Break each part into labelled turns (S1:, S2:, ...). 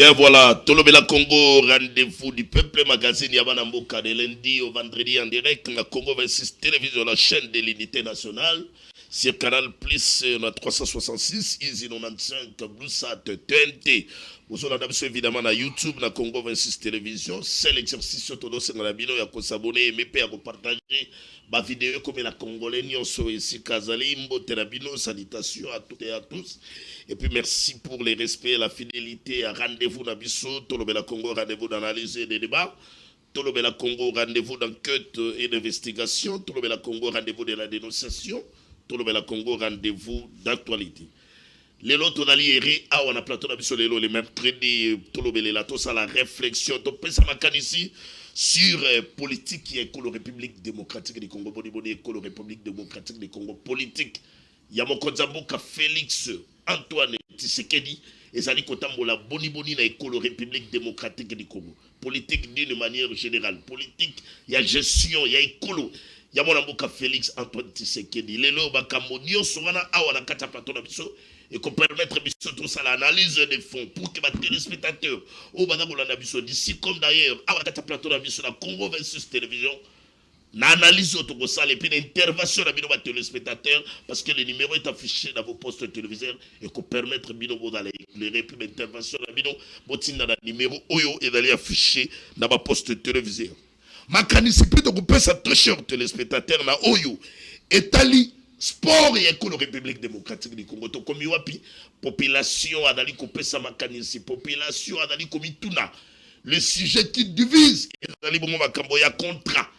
S1: Bien voilà, Tolobela Congo, rendez-vous du peuple magazine Yabana Mboka de lundi au vendredi en direct. La Congo 26 télévision, la chaîne de l'unité nationale. Sur Canal Plus, on a 366, Easy 95, Bluesat, TNT. Vous avez évidemment na YouTube, na Congo 26 télévision. C'est l'exercice sur todo c'est dans la vidéo, il y a s'abonner, aimer, à partager ma vidéo comme la Congolais, Nyonso ici, Kazali, Mbo, Terabino, salutations à toutes et à tous. Et puis merci pour les respects, la fidélité, rendez-vous dans Bissot, Tolobela Congo, rendez-vous d'analyse et de débat. Tolobela Congo, rendez-vous d'enquête et d'investigation. Tolobela Congo, rendez-vous de la dénonciation. Tolobela Congo, rendez-vous d'actualité. Les lots d'Aliéry, on a plateau sur les lots, les mercredis, Tolobela, tout ça, la réflexion. Donc, ça m'a ici sur politique qui est la République démocratique du Congo, la République démocratique du Congo, politique. Il y a mon Konzamboka Félix Antoine Tshisekedi, et ça dit qu'on la boni na la République démocratique du Congo. Politique d'une manière générale. Politique, il y a gestion, il y a écolo. Il y a mon amboka Félix Antoine Tshisekedi. Les lots, Bakamonio, Sorana, Awana Kata Platon Abiso, et qu'on permettre tout ça l'analyse des fonds pour que les téléspectateurs, au Badagoula Nabiso, d'ici comme d'ailleurs, Awana Kata Platon Abiso, la Congo 26 télévision, l'analyse autour de ça, et puis l'intervention de nos téléspectateurs, parce que le numéro est affiché dans vos postes téléviseurs, et qu'on permettre d'aller éclairer, puis l'intervention de nos numéro Oyo et d'aller afficher dans vos postes téléviseurs. Ma canicipé de couper sa très chère téléspectateur na Oyo, Etali, sport et école République démocratique du Congo, comme Iwapi, population a d'aller couper sa macanisi, population a d'aller comme Tuna, le sujet qui divise, et d'aller bon macambo, il y a contrat.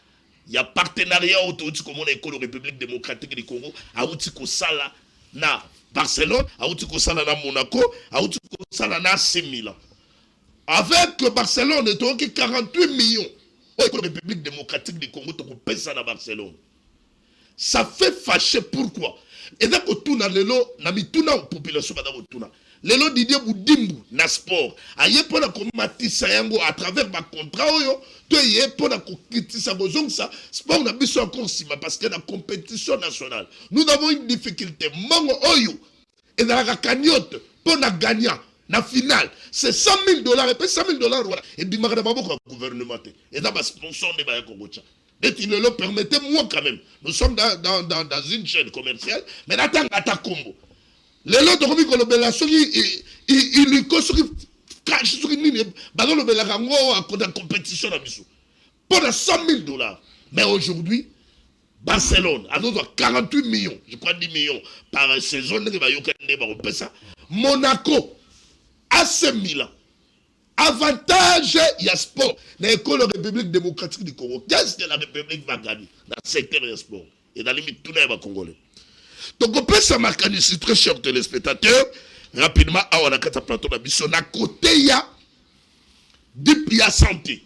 S1: Il y a partenariat autour de l'école République démocratique du Congo, à Outiko Sala na Barcelone, à Outiko Sala na Monaco, à Outiko Sala na AC Milan. Avec Barcelone, il y a 48 millions. L'école République démocratique du Congo, tu peux ça na Barcelone. Ça fait fâcher pourquoi? Et donc, tout na lelo, na mituna population badako tuna. Lelo Didier Boudimbu na sport. Aye pona komatisa yango à travers ma contrat oyo, to yé pona kokitisa bozong ça, sport na biso encore sima parce que la compétition nationale. Nous avons une difficulté. Mongo oyo et dans la cagnotte pona gagnant na finale, c'est 100 000 $, et puis 100 000 $, voilà. Et puis, il y a un gouvernement. Et là, le sponsor de Bayakogocha. Et il le permettait, moi quand même. Nous sommes dans une chaîne commerciale, mais attends, à combo. Les lots de Romy Kolobelation, il lui construit cash sur une ligne. Bagon le Belarango à la compétition à Bissou. Pour 100 000 $. Mais aujourd'hui, Barcelone, à nous 48 millions, je crois 10 millions par saison, Monaco. AC Milan. Avantage, il y a sport. L'école République démocratique du Congo. Qu'est-ce que la République va gagner dans le secteur du sport? Et dans la limite, tout le monde congolais. Donc, on peut se marquer ici, très chers téléspectateurs. Rapidement, on a quatre plateaux d'ambition. À côté, il y a santé.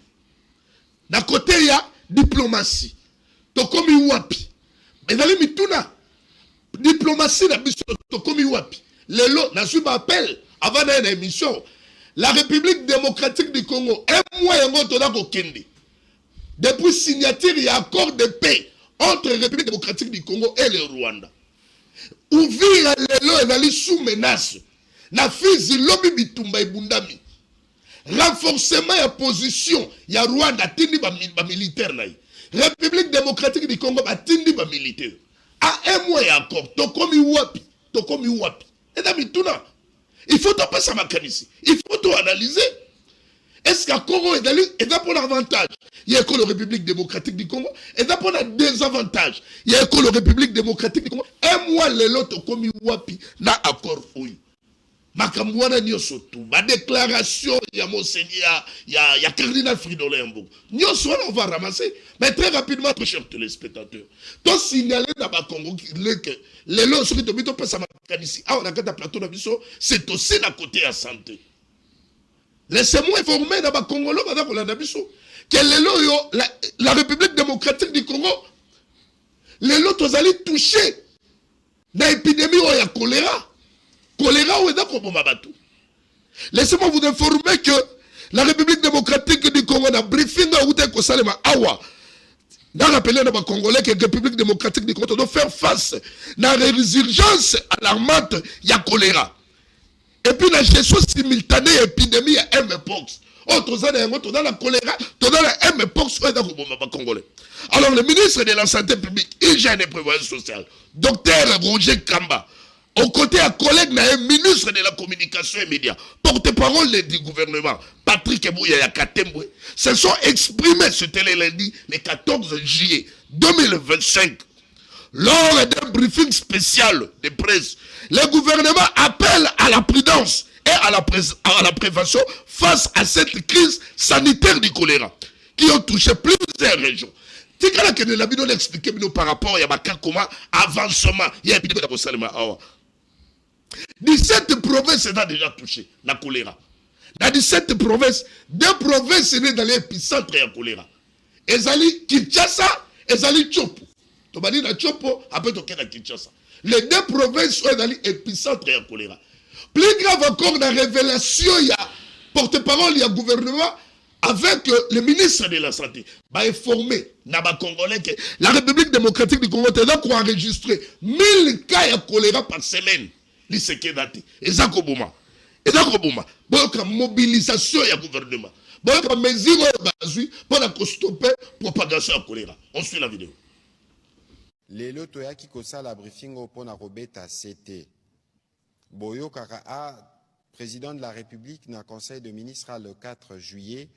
S1: À côté, il y a diplomatie. Donc, comme il y a mais dans la limite, tout le diplomatie d'ambition. Donc, comme il y a les lots, je m'appelle. Avant une émission, la République démocratique du Congo, un mois et demi, depuis signature, il y a accord de paix entre la République démocratique du Congo et le Rwanda. Ouvrir les lois et aller sous menace. La fille lobby bitumba et bundami. Renforcement et position, il y a Rwanda, tindi ba militaire. République démocratique du Congo, tindi ba militaire. À un mois et accord, tokomi wapi. Et d'amis, tout là. Il faut taper ça ici. Il faut tout analyser. Est-ce qu'à Congo est là pour l'avantage? Il y a la République démocratique du Congo. Et là pour le désavantage. Il y a la République démocratique du Congo. Un mois, les lots comme Wapi n'a accord. Oui. Makamouana nyoso tout. Ma déclaration, il y a Monseigneur, il y a Cardinal Fridolin. Nyoso, on va ramasser. Mais très rapidement, très chers téléspectateurs. Toi, signaler dans le Congo que les lots sur le mito passe à ma ici. Ah, on a un plateau de c'est aussi d'un côté à santé. Laissez-moi informer dans le Congo, que les lots, la République démocratique du Congo, les lots, vous allez toucher dans l'épidémie où il y a choléra. Choléra ou est d'accord pour Mabatou. Laissez-moi vous informer que la République démocratique du Congo a briefing à Outé Kosalema Awa. Dans rappelé dans Congolais que la République démocratique du Congo doit faire face à la résurgence alarmante, il y a choléra. Et puis la gestion simultanée épidémie à Mpox. Oh, tu as la choléra, tu as la Mpox, Congolais. Alors, le ministre de la Santé publique, Hygiène et Prévoyance sociale, docteur Roger Kamba, aux côtés à collègue, ministre de la Communication et Médias, porte-parole du gouvernement, Patrick Ebouya Katembwe, se sont exprimés ce télé lundi, le 14 juillet 2025. Lors d'un briefing spécial de presse, le gouvernement appelle à la prudence et à la prévention face à cette crise sanitaire du choléra qui ont touché plusieurs régions. C'est quand que nous avons expliqué par rapport à comment avancement, il y a épidémie de Salima. 17 provinces sont déjà touchées, la choléra. Dans 17 provinces, 2 provinces sont dans l'épicentre de la choléra. Ezali Kinshasa, Ezali Chopo. Tobani na Chopo, après toke na Kinshasa. Les 2 provinces sont dans l'épicentre de la choléra. Plus grave encore, la révélation, il y a porte-parole, il y a gouvernement, avec le ministre de la Santé, va informer Congolais que la République démocratique du Congo a enregistré 1000 cas de choléra par semaine. L'ICK date. Et ça, Koboma. Boyoka mobilisation du gouvernement. Boyoka mesure pour la stopper propagation de choléra. On suit la vidéo.
S2: Lelo toyaki kosala briefing pona robeta CT. Boyo kaka a président de la République na conseil de ministres le 4 juillet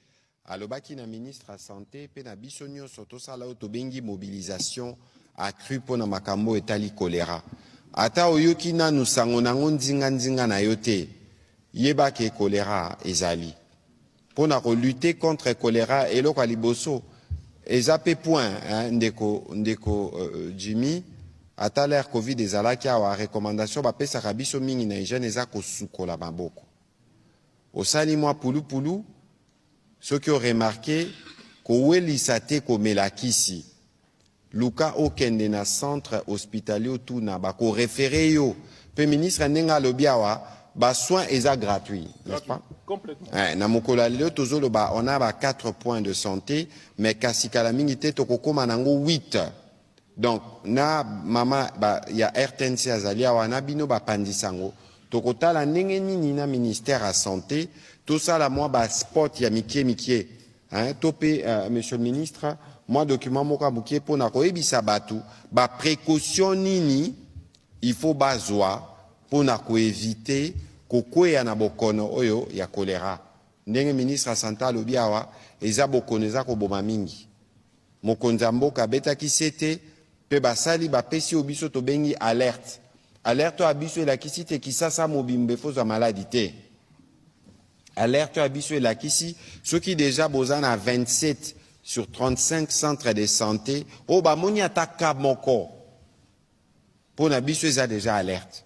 S2: alobaki na ministre à santé pe na biso nyonso tosala otobengi mobilisation accrue pona makambo etali choléra. Ata oyoki nanu sango nango nzinga na yo te yebaki choléra ezali. Pona ko lutter contre choléra eloko liboso ezape point ndeko Jimmy ata l'air Covid ezalaki awa recommandation bapesaka biso mingi na hygiène eza kosukola maboko. Osali mwa pulu ceux qui ont remarqué kowelisa te komela kisi luka okende na centre hospitalier tuna bako référé yo pe ministre ndenge alobi awa ba soins eza gratuit, n'est-ce pas?
S3: Complètement.
S2: Na mokolo lelo tozoloba on a 4 points de santé mais kasi kala mingi te tokokoma nango 8. Donc na mama ya RTNC azali awa na bino bapandisango tokotala ndenge nini na ministère à santé tout ça la moi spot ya mikie hein topé monsieur le ministre moi document moka bukie pona koyebisa batu ba précaution nini il faut bazwa pona ko éviter kokwea na bokono oyo ya choléra ndenge ministre à santé alobi awa eza bokono eza ko boma mingi mokonzi mboka betaki sete pe basali bapesi obiso to bengi alerte abiso elakisi te kisasa mobimbe foza maladie te alerte abiso elakisi ceux qui déjà boza na 27 sur 35 centres de santé o bamoni ataka moko pona biso eza déjà alerte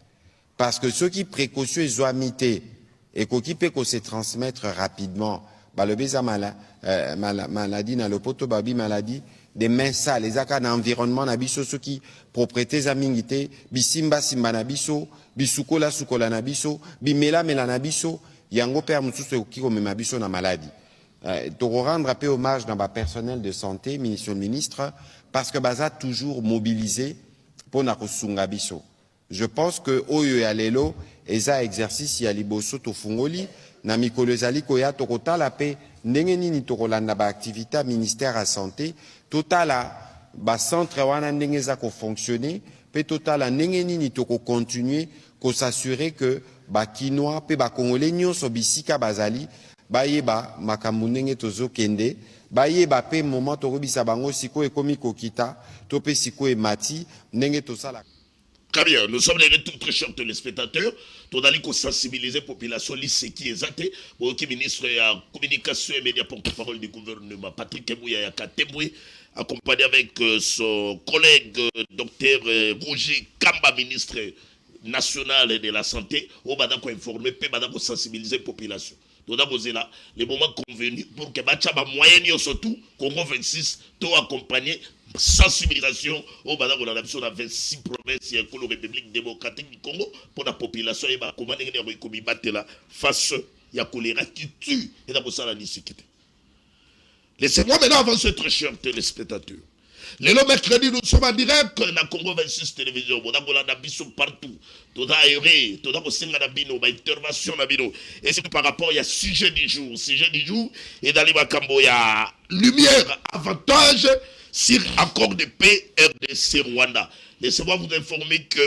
S2: parce que ceux qui précaution ezwamite et qui peut se transmettre rapidement balobeza maladie na lopoto babi maladie des mains sales, les aka na environnement na biso ceux qui propriétés za mingité bisimba simba na biso bisukola sukola na biso bimela mela na biso yango père mususu ki komema biso na maladie to rendre peu hommage dans ba personnel de santé monsieur le ministre parce que baza toujours mobilisé pour na kosunga biso. Je pense que oyo ya lelo eza exercice ya liboso to fungoli na mikolo ezali koya to kotala pe ndenge nini to kolanda ba activité ministère à santé totala ba centre wana ndenge za ko fonctionner pe totala ndenge nini to ko continuer ko s'assurer que ba kinois pe ba congolais nyonso bisika bazali bayeba makambo ndenge tozo kende bayeba pe moment to kobisa bango siko ekomi kokita to pe siko e mati ndenge to sala.
S1: Très bien, nous sommes les retours très chers téléspectateurs. Tout d'aller sensibiliser la population, ce qui est exact. Pour le ministre de la Communication et Médias porte-parole du gouvernement, Patrick Ebouya Katembwe, accompagné avec son collègue docteur Roger Kamba, ministre national de la Santé, on va informer, on va sensibiliser la population. Donc, là, les moments convenus pour que les moyens surtout, Congo 26, tout accompagné. Sensibilisation au Badar de la 26 provinces et la République démocratique du Congo pour la population et comment on battre là face à la choléra qui tue et d'abord ça la sécurité. Laissez-moi maintenant avancer très cher téléspectateurs. Le mercredi, nous sommes en direct dans Congo 26 télévision. On a Golanda Bissou partout. Tout a aéré, tout a aussi Nabino, intervention Nabino. Et c'est par rapport à sujet du jour. Sujet du jour, et dans les Makambo, il y a lumière, avantage sur accord de paix RDC Rwanda. Laissez-moi vous informer que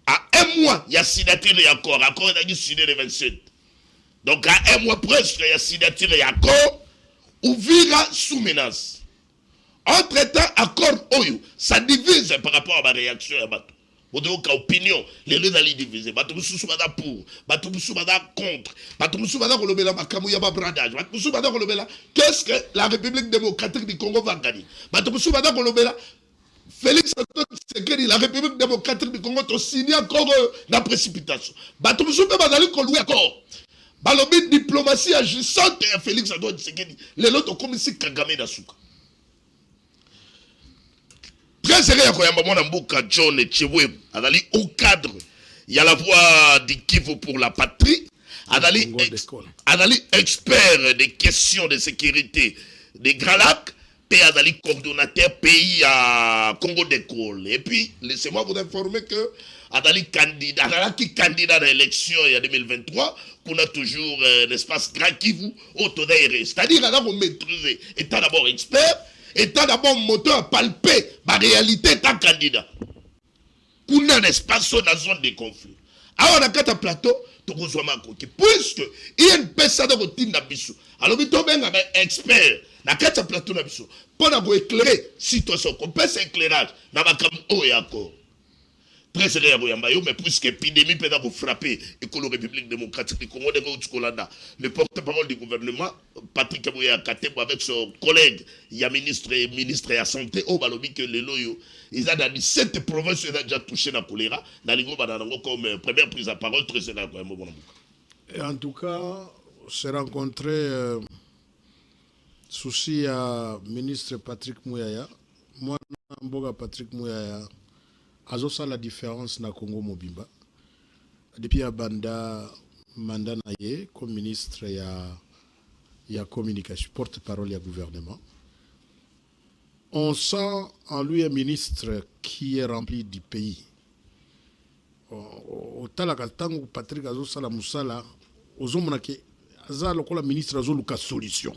S1: à un mois, il y a signature et accord. Accord est signé le 27. Donc à un mois presque, il y a signature et accord. Ouvira sous menace. Entre-temps, accord Oyo, ça divise par rapport à ma réaction à Batou. Vous avez opinion, les deux allaient diviser. Batou Moussou Bada pour, Batou Moussou Bada contre, Batou Moussou Bada Kolobela Makamouya Bradage, Batou Moussou Bada Kolobela, qu'est-ce que la République démocratique du Congo va gagner? Batou Moussou Bada Kolobela, Félix Antoine Tshisekedi, la République démocratique du Congo, a signé encore la précipitation. Batou Moussou Bada Kolobela encore. Balobi diplomatie agissante à Félix Antoine Tshisekedi, les autres comme ici Kagame Nasuka. Très sérieux, John Chibwe, au cadre, il y a la voix du Kivu pour la patrie, expert des questions de sécurité des Grands Lacs, puis coordonnateur pays à Congo d'école. Et puis, laissez-moi vous informer que candidat à l'élection il y a 2023, qu'on a toujours l'espace Grand Kivu au Todaire. C'est-à-dire, vous maîtrisez, étant d'abord expert, étant d'abord moteur à palper la réalité d'un candidat. Pour un espace dans la zone de conflit. Alors, on a un plateau, puisque il y a une personne de routine d'Abissou. Alors, il y a un expert dans le plateau d'Abissou. Pour éclairer la situation, on peut s'éclairage dans la caméra et accord. Très sérieux, mais puisque l'épidémie peut frapper la République démocratique du Congo, le porte-parole du gouvernement, Patrick Abouya Katebo, avec son collègue, il y a ministre de la Santé, au Balobi, que les loyaux, ils ont dans 7 provinces, ils ont déjà touché la choléra, dans les groupes comme première prise à parole, très sérieux.
S3: Et en tout cas, s'est rencontré souci à ministre Patrick Mouyaya. Moi, Mboga Patrick Mouyaya. Azosa la différence na Congo Mobimba. Depuis Abanda mandat naye comme ministre ya communication, porte-parole du gouvernement. On sent en lui un ministre qui est rempli du pays. Au talakatango Patrick Azosa la musala ozomonake aza lokola ministre azoluka solution.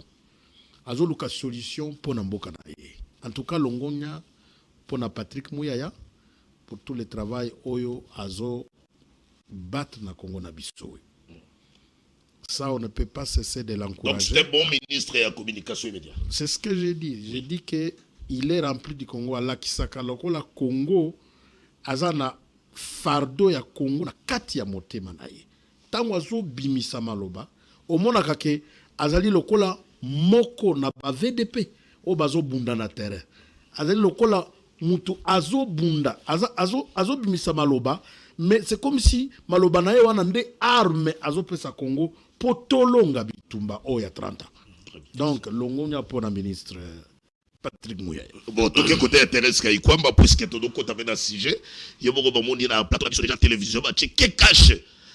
S3: Azoluka solution pour mboka naye. En tout cas longonya pour Patrick Mouyaya pour tout le travail oyo azo battre na Congo na biso. Ça, on ne peut pas cesser de l'encourager.
S1: Donc c'est un bon ministre et la communication immédiate.
S3: C'est ce que j'ai dit. J'ai dit qu'il est rempli du Congo. La Kisaka, la Congo, azana fardo ya Congo na kati ya motema na ye. Tango azo bimisa maloba, omona kake azali lokola moko na ba VDP o bazo bunda na terrain. Azali lokola mutu azo bunda, azo bimisa maloba, mais c'est comme si maloba na ye wana nde arme azo pesa Congo potolonga bitumba o ya 30 ans. Donc longonya pona ministre Patrick Mouyaya.
S1: Bon, tout le côté intéresse Kaikwamba, puisque tout le côté avec un sujet, il y a beaucoup de monde dans la plateforme de la télévision, qui cache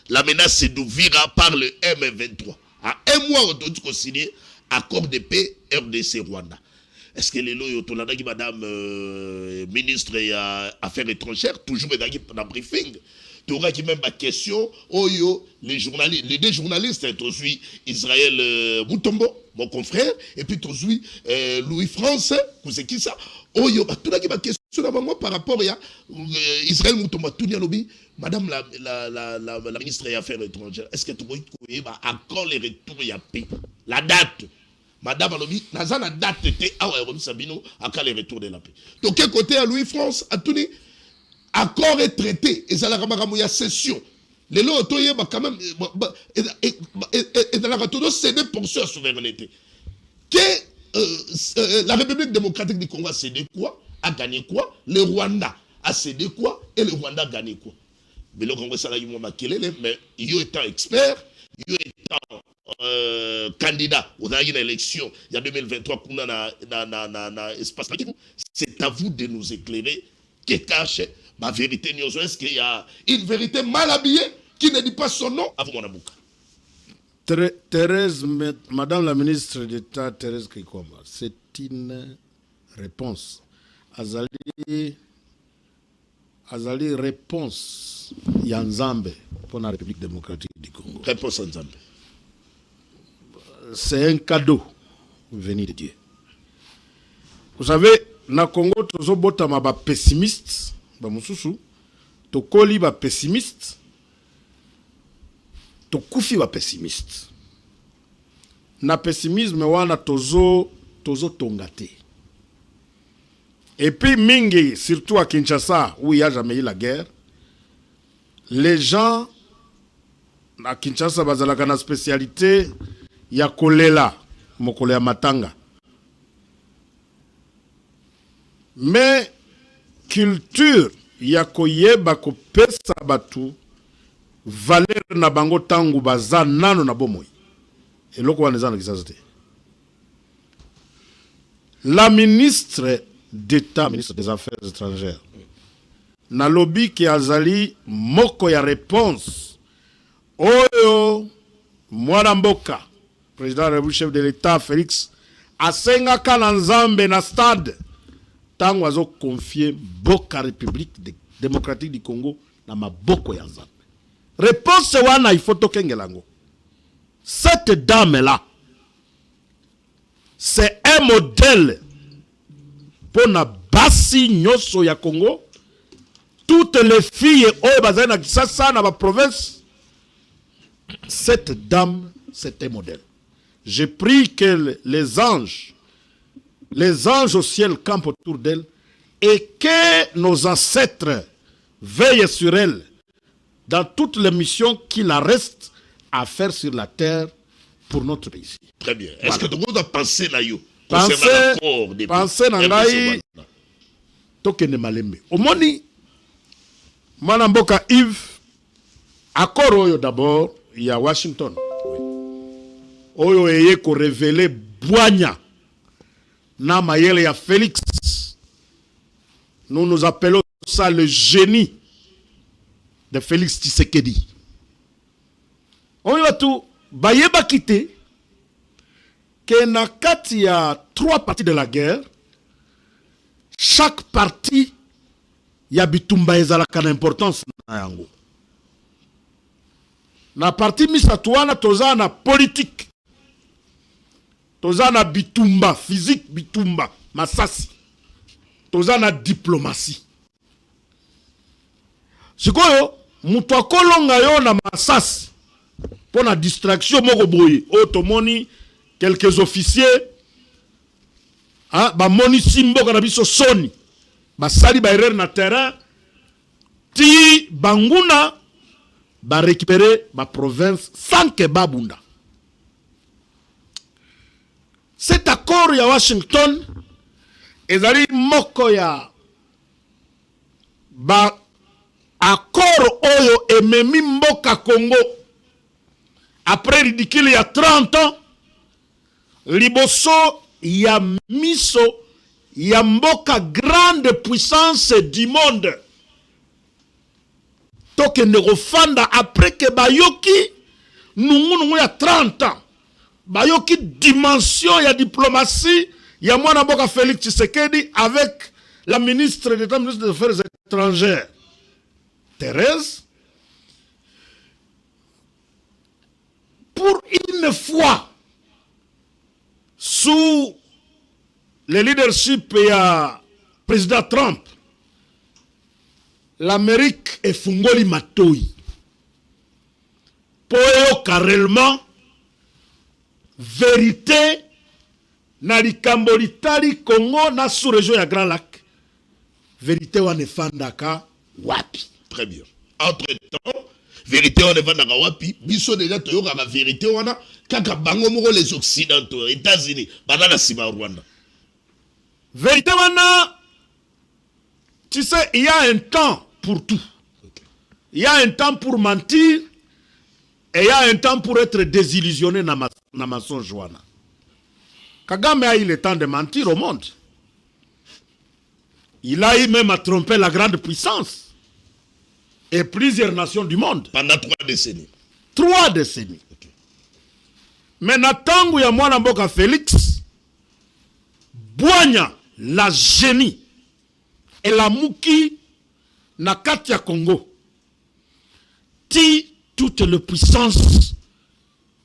S1: la menace d'Ouvira par le M23. À un mois, on doit signer accord de paix RDC Rwanda. Est-ce que les loyaux, madame ministre des Affaires étrangères, toujours dans le briefing, tu auras même ma question, les deux journalistes, tu suis Israël Moutombo, mon confrère, et puis tu suis Louis-France, c'est qui ça? Tu as ma question par rapport à Israël Moutombo, madame la ministre des Affaires étrangères, est-ce que tu vois accord les retours il y a paix? La date? Madame Alobi, n'a la date était à Sabino à quand les retours de la paix. Donc, quel côté à Louis-France, à tout accord et traité, et ça la ramouya session. Les lots autoyés, quand même, et dans la retour cédé pour sa souveraineté. Que la République démocratique du Congo a cédé quoi? A gagné quoi? Le Rwanda a cédé quoi? Et le Rwanda a gagné quoi? Mais le Congo, ça l'a eu mais il étant expert, il étant candidat aux élections il y a 2023 c'est à vous de nous éclairer qui cache ma vérité. Est-ce qu'il y a une vérité mal habillée qui ne dit pas son nom à vous, mon amour?
S3: Thérèse, Madame la ministre d'État Thérèse Kaikwamba, c'est une réponse azali réponse ya Nzambe pour la République démocratique du Congo.
S1: Réponse à Nzambe.
S3: C'est un cadeau venu de Dieu. Vous savez, na Congo, tozo botama ba pessimiste, ba mususu, to koli ba pessimiste, to kufi ba pessimiste. Na pessimisme wana tozo tongate. Et puis mingi, surtout à Kinshasa, où il n'y a jamais eu la guerre, les gens à Kinshasa bazalaka na spécialité ya kolela, mokole ya matanga. Mais culture ya koyeba kopesa batu valeur na bango tangu baza nano na bomoi. Eloko wana eza na Kinshasa te. La ministre d'État, ministre des Affaires étrangères, na lobby ki azali moko ya réponse oyo mwana mboka président de la République, chef de l'État Félix asengaka na Nzambe na stade tango azo confier boka République démocratique du Congo na maboko ya Nzambe. Réponse wana il faut tokengelango. Cette dame là, c'est un modèle pour na basi nyoso ya Congo. Toutes les filles au bazin na Kinshasa na ba province, cette dame c'est un modèle. Je prie que les anges au ciel campent autour d'elle et que nos ancêtres veillent sur elle dans toutes les missions qu'il en reste à faire sur la terre pour notre pays.
S1: Très bien. Est-ce que tout le monde a pensé là yo?
S3: Pensez na ngai tokende malembe. Omoni mwana mboka Yves accord oyo d'abord il y a Washington. Oyo eye ko révéler Bwanya na mayele ya Félix. Nous appelons ça le génie de Félix Tshisekedi. On y va tout bayeba kite que na kati ya 3 parties de la guerre, chaque partie ya bitumba ezalaka na importance na yango. Na partie misatu wana toza na politique, toza na bitumba physique, bitumba masasi, toza na diplomatie. Sikoyo mutu akolonga yo na masasi pour la distraction moko boye otomoni quelques officiers ba moni simbo kana biso soni basali ba erreur na terrain ti banguna ba récupérer ma province sans que babunda. Cet accord ya Washington ezali moko ya ba accord oyo ememi mboka Congo après ridicule il y a 30 ans liboso ya miso ya mboka grande puissance du monde tokende kofanda après que bayoki nungu ya 30 ans bayoki dimension ya diplomatie ya mwana mboka Félix Tshisekedi avec la ministre d'État, ministre des Affaires étrangères Thérèse. Pour une fois, sous le leadership du président Trump, l'Amérique est fungoli matoi. Pour carrément, vérité, na likambo litali Congo na sous-région ya Grand Lac. Vérité wane fandaka wapi.
S1: Très bien. Entre-temps, vérité wane fandaka wapi. Biso déjà toyoka la vérité wana kaka bango moko les occidentaux, États-Unis, banana sima Rwanda.
S3: Vérité wana, tu sais, il y a un temps pour tout. Okay. Il y a un temps pour mentir et il y a un temps pour être désillusionné na mensonge wana. Kagame a eu le temps de mentir au monde. Il a eu même à tromper la grande puissance et plusieurs nations du monde.
S1: Pendant 3 décennies.
S3: 3 décennies. Okay. Mais natangu ya mwana mboka Félix, Bwanya, la génie elamuki na kati ya Congo ti toute les puissances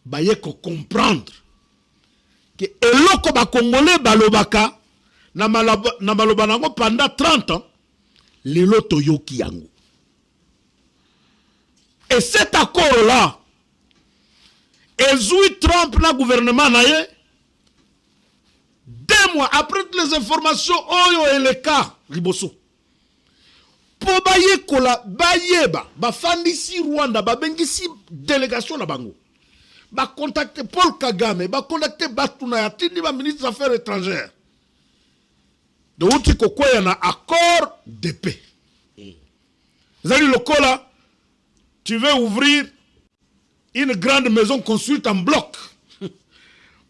S3: baye ko comprendre que eloko ba congolais balobaka na maloba nango pendant 30 ans lelo toyoki yango. Et cet accord là ezui Trump na gouvernement na ye 2 mois après toutes les informations oyo eleka liboso po bayekola bayeba bafandisi Rwanda babengisi délégation na bango bacontacte Paul Kagame bacontacte Batuna ya tindi ba ministre des affaires étrangères de uti kokwea na accord de paix. Zali lokola tu veux ouvrir une grande maison construite en bloc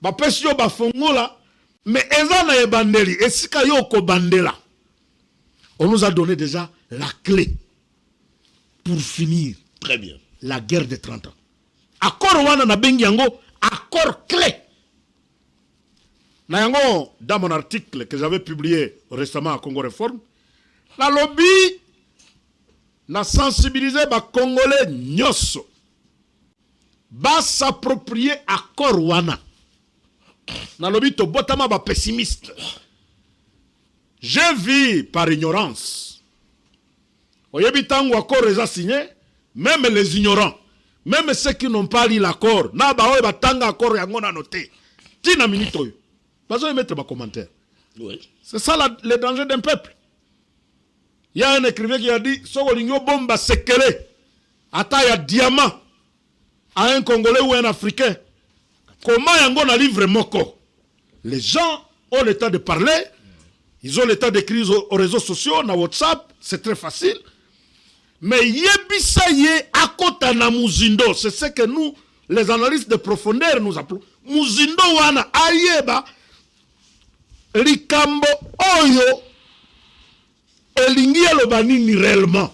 S3: bapesi yo bafongola mais ezana e bandeli esika yo ko bandela. On nous a donné déjà la clé pour finir.
S1: Très bien.
S3: La guerre de 30 ans. Accord wana na bengi yango accord clé. Na yango, dans mon article que j'avais publié récemment à Congo Réforme, la lobby n'a sensibilisé ba Congolais nyoso ba s'approprier accord wana. Na lobby to botama ba pessimiste. J'ai vu par ignorance. Oyebi tango accord est signé, même les ignorants, même ceux qui n'ont pas lu l'accord, na ba oye batanga accord yango na noté. Tina minute oyo. Bazo mettre ba commentaire.
S1: Oui.
S3: C'est ça le danger d'un peuple. Il y a un écrivain qui a dit soko lingo bomba sekele ata ya diamant à un Congolais ou un Africain. Comment yango na livre moko? Les gens ont le temps de parler. Ils ont le temps d'écrire aux réseaux sociaux, na WhatsApp, c'est très facile. Mais yebisa ye akota na muzindo, c'est ce que nous, les analystes de profondeur, nous appelons. Muzindo wana ayeba likambo oyo elingi eloba nini réellement.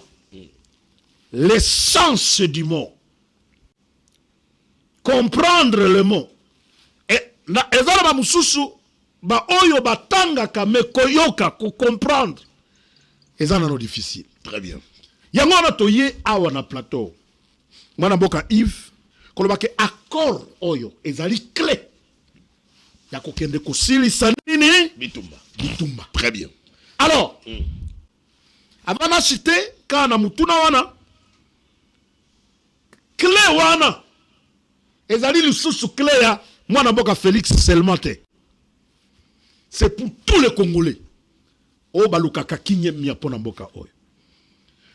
S3: L'essence du mot. Comprendre le mot. Et na ezala ba mususu ba oyo batanga ka me koyoka ko comprendre. Ezana no difficile.
S1: Très bien.
S3: Yango na toye awa na plateau. Mwana mboka Yves koloba ke accord oyo ezali clé. Ya kokende kosilisa nini?
S1: Bitumba.
S3: Bitumba.
S1: Très bien.
S3: Alors, avant na cité kana mutuna wana clé wana ezali lisusu clé ya mwana mboka Félix seulement te. C'est pour tous les Congolais. Oh balukaka kinye mia pona mboka oyo.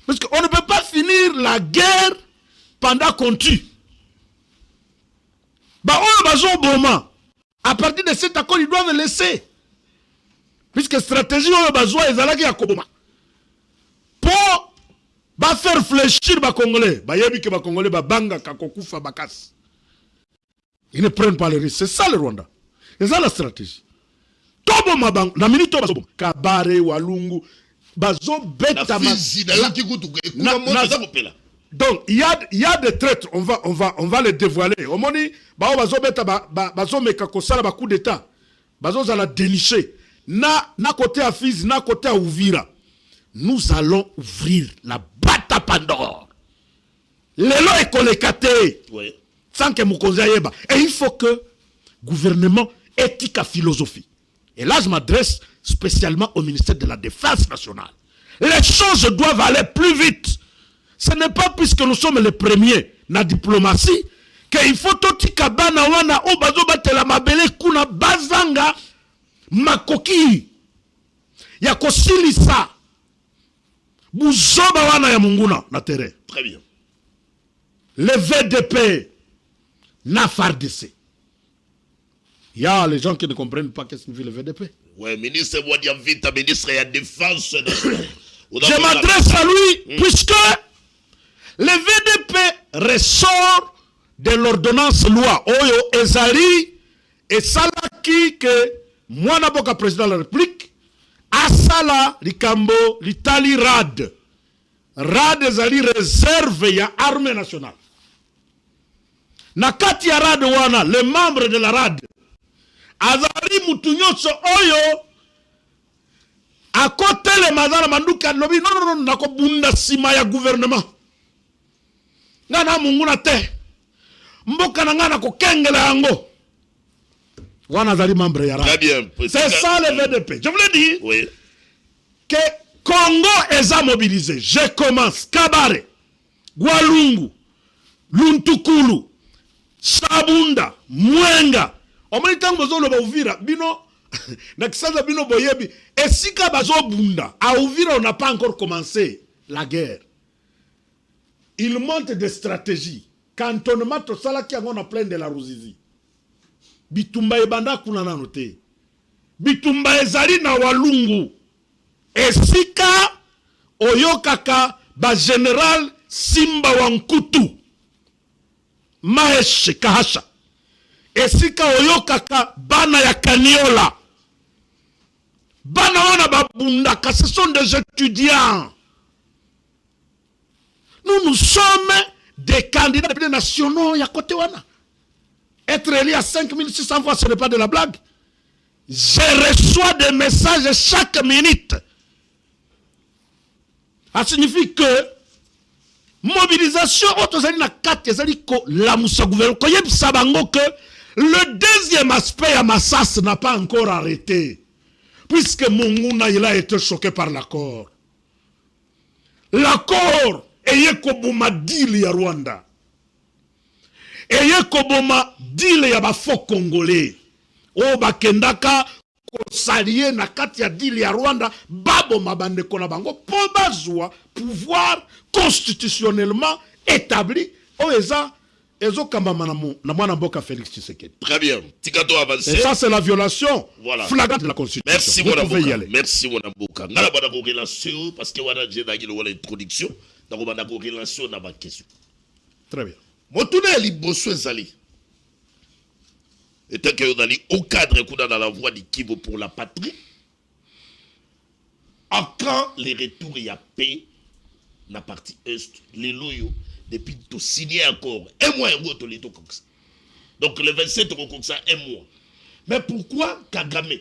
S3: Parce qu'on ne peut pas finir la guerre pendant qu'on tue. Bah on bazo boma. À partir de cet accord, ils doivent laisser. Puisque stratégie on bazo ezalaki ya koboma. Pour ba faire fléchir ba Congolais, ba yebi ke ba Congolais ba banga kakokufa bakas. Ils ne prennent pas le risque. C'est ça le Rwanda. C'est ça la stratégie. Tobo mabang na minito bazo kabare walungu bazo beta donc il y a des traîtres, on va les dévoiler. Au moment où bazo beta bazo meka kosala ba coup d'état bazo za la dénicher na côté à Fizi na côté à Uvira. Nous allons ouvrir la boîte à Pandore. Lelo ekolekate.
S1: Oui.
S3: Sans que Mukonzi ayeba. Et il faut que gouvernement éthique à philosophie. Et là, je m'adresse spécialement au ministère de la Défense nationale. Les choses doivent aller plus vite. Ce n'est pas puisque nous sommes les premiers dans la diplomatie qu'il faut tout kabana wana o bazo batela mabele kuna bazanga makoki ya kosilisa buzoba wana ya munguna na terrain.
S1: Très bien.
S3: Le VDP n'a FARDC. Il y a les gens qui ne comprennent pas qu'est-ce que signifie le VDP.
S1: Oui, ministre Wadiavita, ministre de la Défense.
S3: Je m'adresse à lui, puisque le VDP ressort de l'ordonnance loi Oyo Ezali et Salaki que moi n'aboka président de la République Asala Likambo l'Italie RAD. RAD Ezali réserve ya armée nationale. Nakati ya RAD wana, les membres de la RAD Azali mutunyoso oyo akotelema aza na manduki alobi non nakobunda nsima ya gouvernement nga na munguna te mboka na nga nakokengela yango wana azali membre ya
S1: Très bien.
S3: c'est ça le VDP. Je voulais dire
S1: Oui.
S3: que Congo est mobilisé. Je commence Kabare, Walungu, Luntukulu, Sabunda, Mwenga. On m'a dit que vous Uvira, bino, nakisasa bino boyebi. Et si Kabazo Bunda, à Uvira on n'a pas encore commencé la guerre. Il monte des stratégies. Cantonnement to sala qui a plein de la Ruzizi. Bitumba ebanda kuna na note. Bitumba ezali na Walungu. Esika oyokaka ba general Simba Wankutu Mahesh Kahasha. Esika oyokaka bana ya Kaniola. Bana wana babundaka, ce sont des étudiants. Nous sommes des candidats des nationaux ya côté wana. Être élu à 5600 fois, ce n'est pas de la blague. Je reçois des messages chaque minute. Ça signifie que mobilisation autosali na kati ezali ko la musa gouvernement ko yebisa bango que le deuxième aspect à Massas n'a pas encore arrêté puisque Munguna il a été choqué par l'accord. L'accord eye koboma deal ya Rwanda. Eye koboma deal ya ba faux congolais. O bakendaka salier na kati ya deal ya Rwanda babo mabande kona bango po bazwa pouvoir constitutionnellement établi o eza ezo kambama na mwana mboka Félix Tshisekedi.
S1: Très bien. Tikato avancé.
S3: Et ça c'est la violation flagrante de la constitution.
S1: Merci mon avocat. Merci mon avocat. Ngala bana ko relation parce que wana j'ai dagi wala introduction donc bana ko relation na ba question.
S3: Très bien.
S1: Motuna liboso ezali. Et tant que vous allez au cadre dans la voie du Kivu pour la patrie, à quand les retours y a paix, la partie est, les loyaux, depuis tout signé encore, un mois et demi, tout les tout comme ça. Donc le 27, comme ça, un mois. Mais pourquoi Kagame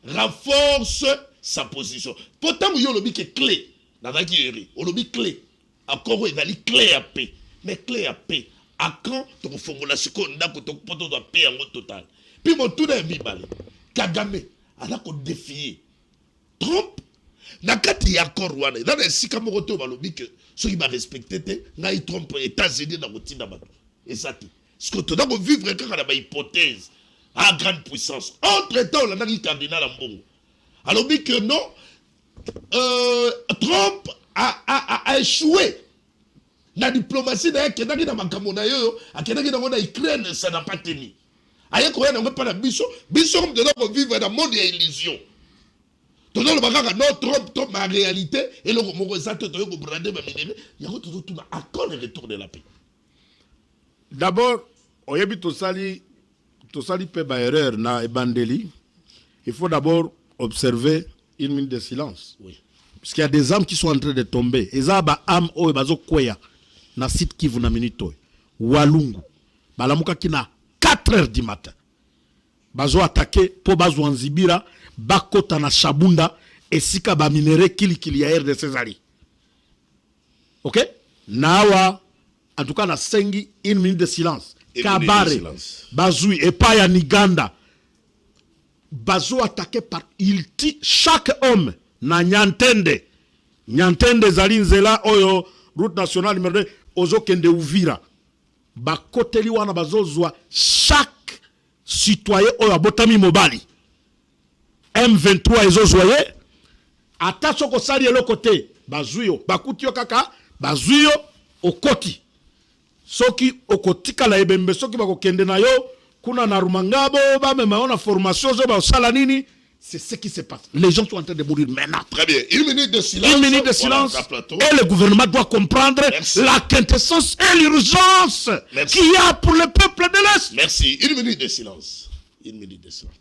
S1: renforce sa position? Pourtant, il y a un lobby qui est clé, dans la guerre, un lobby clé. Encore, il y a une clé à paix. Mais clé à paix. À quand ton formulation qu'on a que ton poteau doit payer en total. Puis mon tour est bibale. Kagame, elle a qu'on défier. Trump, n'a qu'à y accord Rwanda. Dans les six camarades, on dit que ceux qui m'a respecté, n'a eu Trump États-Unis dans le routine d'Amato. Et ça, ce que tu dois vivre quand on a une hypothèse à grande puissance. Entre-temps, on a dit cardinal en bon. Alors, dit que non, Trump a échoué. La diplomatie d'ailleurs qui est dans ma camonayo, à qui est dans la Ukraine, ça n'a pas tenu. Ailleurs qu'on n'a pas la biso comme de nous vivre dans le monde des illusions. Tout le monde non Trump en réalité et le moment ça te doit brader ma minérale. Il y a tout à quand le retour de la paix.
S3: D'abord, on y a tout sali pe ba erreur na ebandeli. Il faut d'abord observer une minute de silence.
S1: Oui.
S3: Parce qu'il y a des âmes qui sont en train de tomber. Et ça ba âme o bazo kweya. Na site Kivu na minute Walungu balamuka kina 4h du matin bazo attaquer po bazo anzibira bakota na Shabunda esika ba minere kili ya RDC zali. OK nawa en tout cas na sengi une minute de silence. Kabare bazui et pas ya Niganda bazo attaquer par il tue chaque homme na Nyantende zali nzela oyo route nationale numéro 2 ozokende Uvira bakoteli wana bazozwa chaque citoyen oyo abotami mobali M23 ezozwaye ata soko sali eloko te bazuyo bakuti yo kaka bazuyo okoti soki okotika la ebembe soki bakokende na yo kuna na Rumangabo bamema ona formation zo ba sala nini. C'est ce qui se passe. Les gens sont en train de mourir maintenant.
S1: Très bien. Une minute de silence.
S3: Une minute de silence. Et le gouvernement doit comprendre la quintessence et l'urgence qu'il y a pour le peuple de l'Est.
S1: Merci. Une minute de silence. Une minute de silence.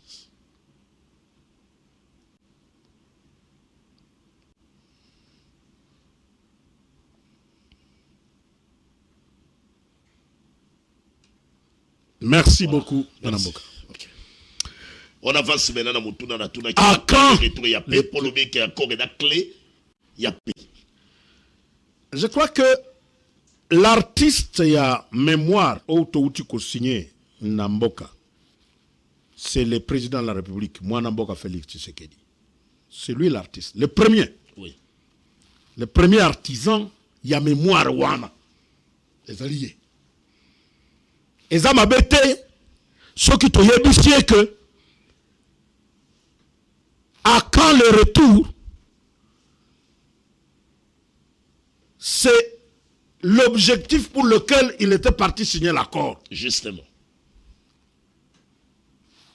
S3: Merci beaucoup, Madame Boka.
S1: On avance maintenant dans Mutuna na tuna
S3: À quand
S1: retour ya paix pour le bien qui accord la clé ya paix.
S3: Je crois que l'artiste ya mémoire Outouti ko signé Namboka, c'est le président de la République, Namboka Félix Tshisekedi. C'est lui l'artiste, le premier.
S1: Oui.
S3: Le premier artisan ya mémoire wana. Les alliés. Et ça m'a bêté. Ce qui t'a dit que à quand le retour, c'est l'objectif pour lequel il était parti signer l'accord.
S1: Justement.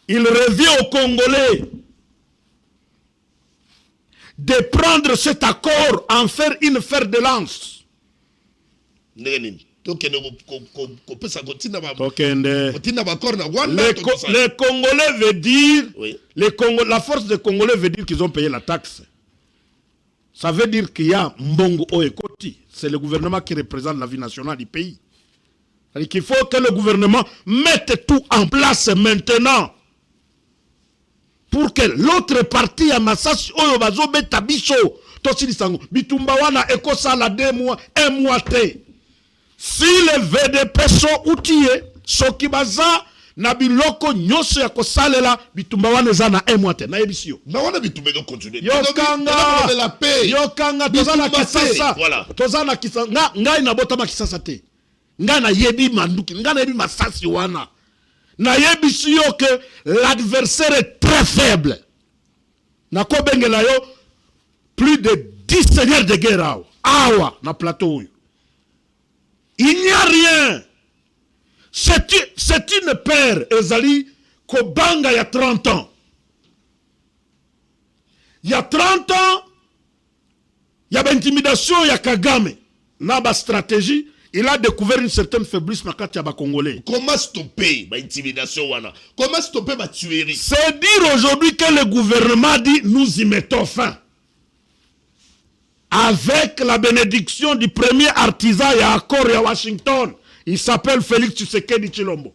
S3: Il revient aux Congolais de prendre cet accord, en faire une fer de lance. Les Congolais veut dire,
S1: oui.
S3: La force des Congolais veut dire qu'ils ont payé la taxe. Ça veut dire qu'il y a Mbongo Oekoti. C'est le gouvernement qui représente la vie nationale du pays. C'est-à-dire qu'il faut que le gouvernement mette tout en place maintenant. Pour que l'autre partie à Massas Oyo Bazo Betabiso, Tosili Sango, Bitumbawana Ekosala 2 mois, 1 mois te. Si le VDP sont outillés, Sokibaza, Nabiloko, Nyoso ya Kosalela, Bitumbawana Zana 1 mois te. Na ebisio.
S1: Na wana bitumelo continue.
S3: Yokanga,
S1: la paix.
S3: Yokanga, Tozana Kisasa.
S1: Voilà.
S3: Tozana Kisasa. Nga ina botama Kisasa te. Nga na yebi manduki. Nga na yebi masasi wana. Na yebi siyo que l'adversaire est très faible. Na ko bengela yo plus de 10 seigneurs de guerre awa na plateau. Il n'y a rien. C'est une paire ezali kobanga il y a 30 ans. Il y a 30 ans, il y a intimidation, il y a Kagame. Naba stratégie. Il a découvert une certaine faiblesse dans les Congolais.
S1: Comment stopper l'intimidation? Comment stopper la tuerie?
S3: C'est dire aujourd'hui que le gouvernement dit nous y mettons fin. Avec la bénédiction du premier artisan et accord à Washington. Il s'appelle Félix Tshisekedi Tshilombo.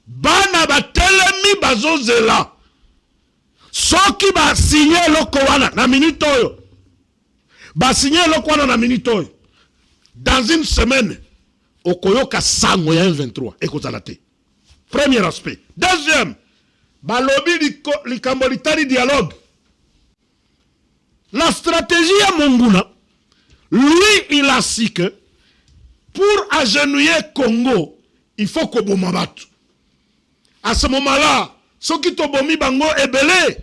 S3: Bana ba telemi bazozela. Soki ba signé loko wana na minute oyo. Ba signé loko wana na minute oyo. Dans une semaine, Okoyoka sango ya 23 ekozalate. Premier aspect. Deuxième, balobi likambolitari dialogue. La stratégie à Monguna, lui il a su que pour agenouiller Congo, il faut que bomabatu. À ce moment-là, ceux qui tobomi bango ebele,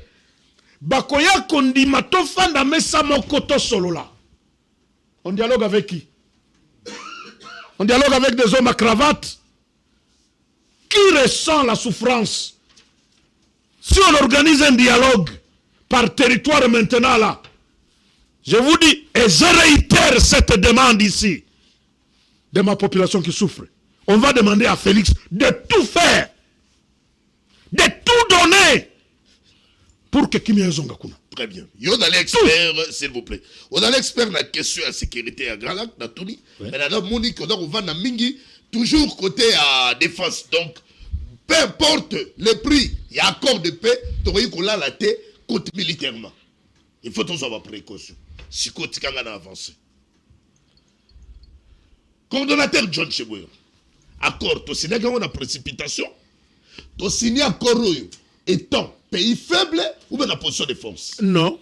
S3: bakoya kondima tofanda mesa mokoto solola. On dialogue avec qui? On dialogue avec des hommes à cravate. Qui ressent la souffrance? Si on organise un dialogue par territoire maintenant là, je vous dis, et je réitère cette demande ici, de ma population qui souffre. On va demander à Félix de tout faire, de tout donner pour que Kimia Zonga kuna.
S1: Très bien. Yo dans l'expert, s'il vous plaît. On a l'expert dans la question de sécurité à Grand Lac, dans Tony. Mais là, Monique, on va dans Mingi, toujours côté à défense. Donc, peu importe le prix, il y a accord de paix, tu auras la tête côté militairement. Il faut tous avoir précaution. Si côté Kanga a avancé. Coordonnateur John Chebouyo. Accord, tu signes quand on a précipitation. Tu signes accord étant pays faible ou bien la position de force?
S3: Non.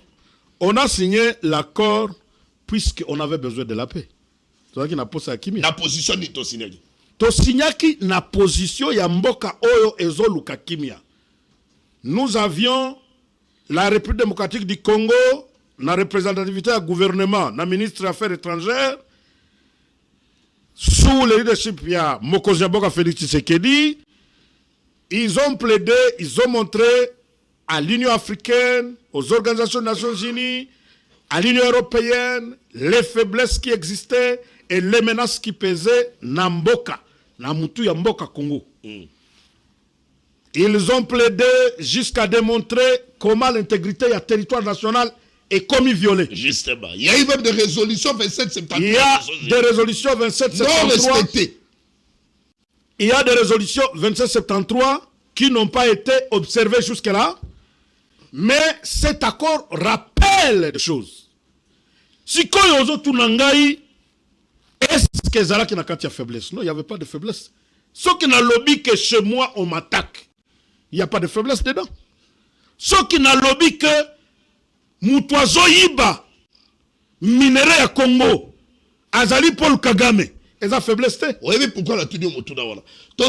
S3: On a signé l'accord puisqu'on avait besoin de la paix. C'est ça qui n'a pas ça Kimi.
S1: La position ni to signé.
S3: To signaki na position ya mboka oyo ezoluka kimia. Nous avions la République démocratique du Congo, la représentativité du gouvernement, la ministre des Affaires étrangères, sous le leadership de Mokozi Mboka Félix Tshisekedi. Ils ont plaidé, ils ont montré à l'Union africaine, aux organisations des Nations Unies, à l'Union européenne, les faiblesses qui existaient et les menaces qui pesaient dans Mboka, dans Moutou ya Mboka Congo. Ils ont plaidé jusqu'à démontrer comment l'intégrité du territoire national est commis violée.
S1: Justement. Il y a eu même des résolutions 27-73.
S3: Il y a des résolutions 27-73.
S1: Non respectées.
S3: Il y a des résolutions 27-73 qui n'ont pas été observées jusque-là. Mais cet accord rappelle des choses. Si quand il y a tout nangai, est-ce que Zala qui n'a qu'à faiblesse? Non, il n'y avait pas de faiblesse. Ceux qui n'ont lobby que chez moi on m'attaque, il n'y a pas de faiblesse dedans. Ceux qui n'ont lobby que Moutouazo Yiba, minéré à Congo, Azali Paul Kagame, ils ont faiblesse.
S1: Oui, mais pourquoi la tenue au Moutouda voilà?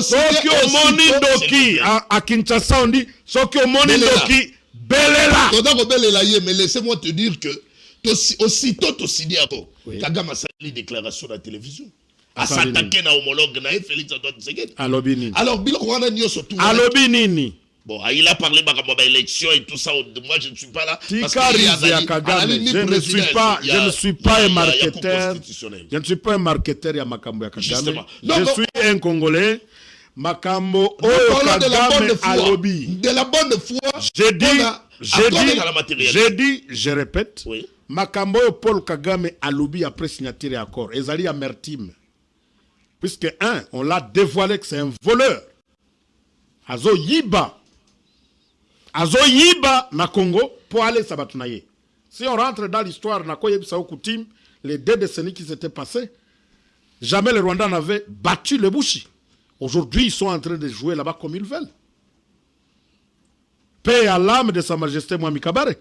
S3: Ceux qui ont moni doki à Kinshasa, on dit ceux qui ont moni doki, belela.
S1: Mais laissez-moi te dire que aussitôt tu signé encore, Kagame a sali déclaration à la télévision. À s'attaquer à homologue na Félix Antoine Tshisekedi. Alors biloko wana nyoso tout.
S3: Alobinini.
S1: Bon, il a parlé de l'élection et tout ça. Moi, je ne suis pas là.
S3: Je ne suis pas un marketeur. Je ne suis pas un marketeur à Makambo ya Kagame. Je suis un Congolais. Makambo Kagame à lobby.
S1: De la bonne foi.
S3: J'ai dit, je répète. Oui. Makambo Paul Kagame à lobby après signature et accord. Ezali amertime. Puisque on l'a dévoilé que c'est un voleur. Azo Yiba na Congo pour aller s'abattre. Si on rentre dans l'histoire, les 2 décennies qui s'étaient passées, jamais les Rwandais n'avaient battu les Bushi. Aujourd'hui, ils sont en train de jouer là-bas comme ils veulent. Paix à l'âme de Sa Majesté Mwami Kabare.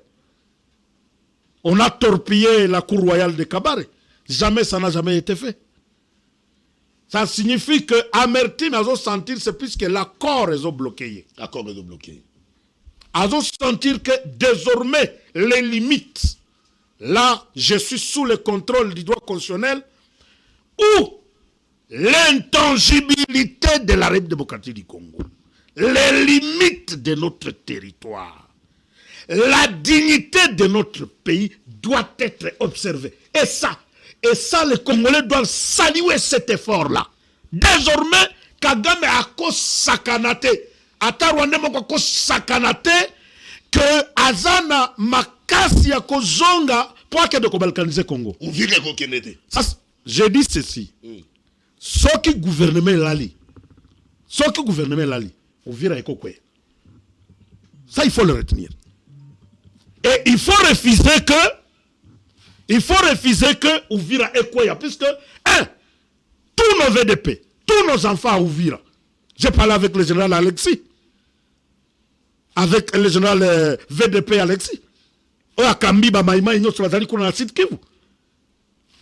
S3: On a torpillé la cour royale de Kabare. Jamais, ça n'a jamais été fait. Ça signifie que amertime à sentir, c'est puisque l'accord est bloqué.
S1: L'accord est bloqué.
S3: À sentir que désormais, les limites, là, je suis sous le contrôle du droit constitutionnel, ou l'intangibilité de la République démocratique du Congo, les limites de notre territoire, la dignité de notre pays doit être observée. Et ça, les Congolais doivent saluer cet effort-là. Désormais, Kagame a cause sakanate. Ata Rwanda moko sakanate que Azana makasi ya kozonga pour que de kobalkaniser Congo. J'ai dit ceci. Ce qui gouvernement lali. On vira ekokwe. Ça, il faut le retenir. Et il faut refuser que Ouvira Ekoya, puisque, tous nos VDP, tous nos enfants à Ouvira, j'ai parlé avec le général Alexis, avec le général VDP Alexis,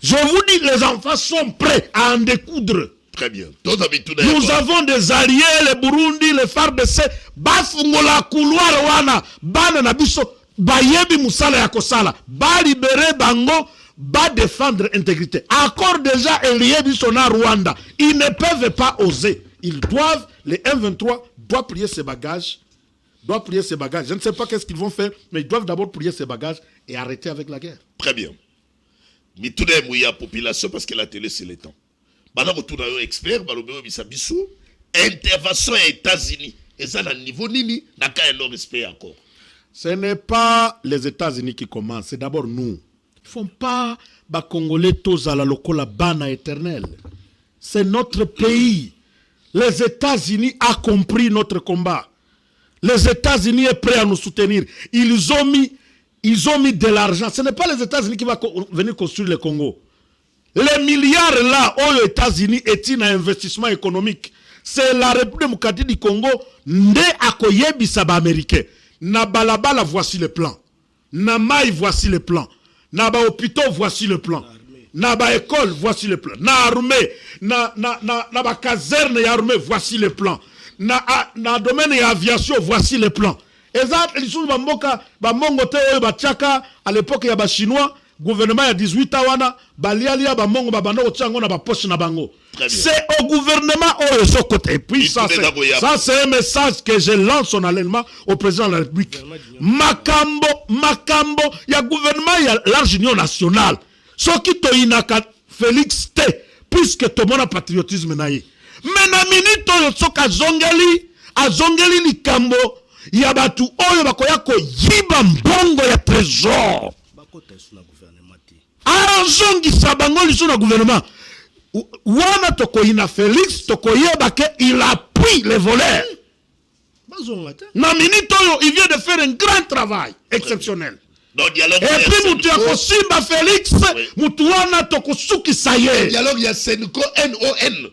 S3: je vous dis, les enfants sont prêts à en découdre.
S1: Très bien.
S3: Nous avons des alliés, les Burundi, les FARDC, Bafungola, couloir, wana, bana nabiso, bayebi musala ya kosala, ba libérer bango, ba défendre l'intégrité. Encore déjà lié à Rwanda. Ils ne peuvent pas oser. Ils doivent, les M23 doivent plier ses bagages. Je ne sais pas qu'est-ce qu'ils vont faire, mais ils doivent d'abord plier ses bagages et arrêter avec la guerre.
S1: Très bien. Mais tout le monde y a population parce que la télé c'est le temps. Maintenant, retour à expert, intervention aux États-Unis. Et ça, à niveau nini, n'a qu'à un respect encore.
S3: Ce n'est pas les États-Unis qui commencent, c'est d'abord nous. Ils ne font pas les Congolais tous à la locola bana éternelle. C'est notre pays. Les États-Unis ont compris notre combat. Les États-Unis sont prêts à nous soutenir. Ils ont mis de l'argent. Ce n'est pas les États-Unis qui vont venir construire le Congo. Les milliards là, aux États-Unis, est un investissement économique. C'est la République démocratique du Congo, nde akoyebi saba américain. Na balabala, voici le plan. Na maï, voici le plan. Na ba hôpitaux, voici le plan. Na ba école, voici le plan. Na armée, na ba caserne et armée, voici le plan. Na domaine et aviation, voici le plan. Et ça, les choses bamboka, bamongote, bachaka, à l'époque, il y a ba chinois, gouvernement il y a 18 ans, balialia, bamongo, babano, ochango, na ba poche na bango. C'est au gouvernement au réseau côté. Et puis ça, c'est un message que je lance solennellement au président de la République. Makambo, il y a gouvernement, il y a large union nationale. Ce qui te inaka Félix T, puisque tout le monde a patriotisme naïe. Mais na minute yo soka zongeli ni kambo, il y a batu oyo bakoya ko yiba mbongo ya trésor. Zongi sabango li sur le gouvernement. Wana tokoyina Félix tokoyeba ke il appuie les voleurs. Na minute oyo, il vient de faire un grand travail exceptionnel.
S1: Donc, dialogue.
S3: Et puis, Moutou Simba Félix, Moutouana Tokosuki Saye.
S1: Dialogue, il y a Senko, NON.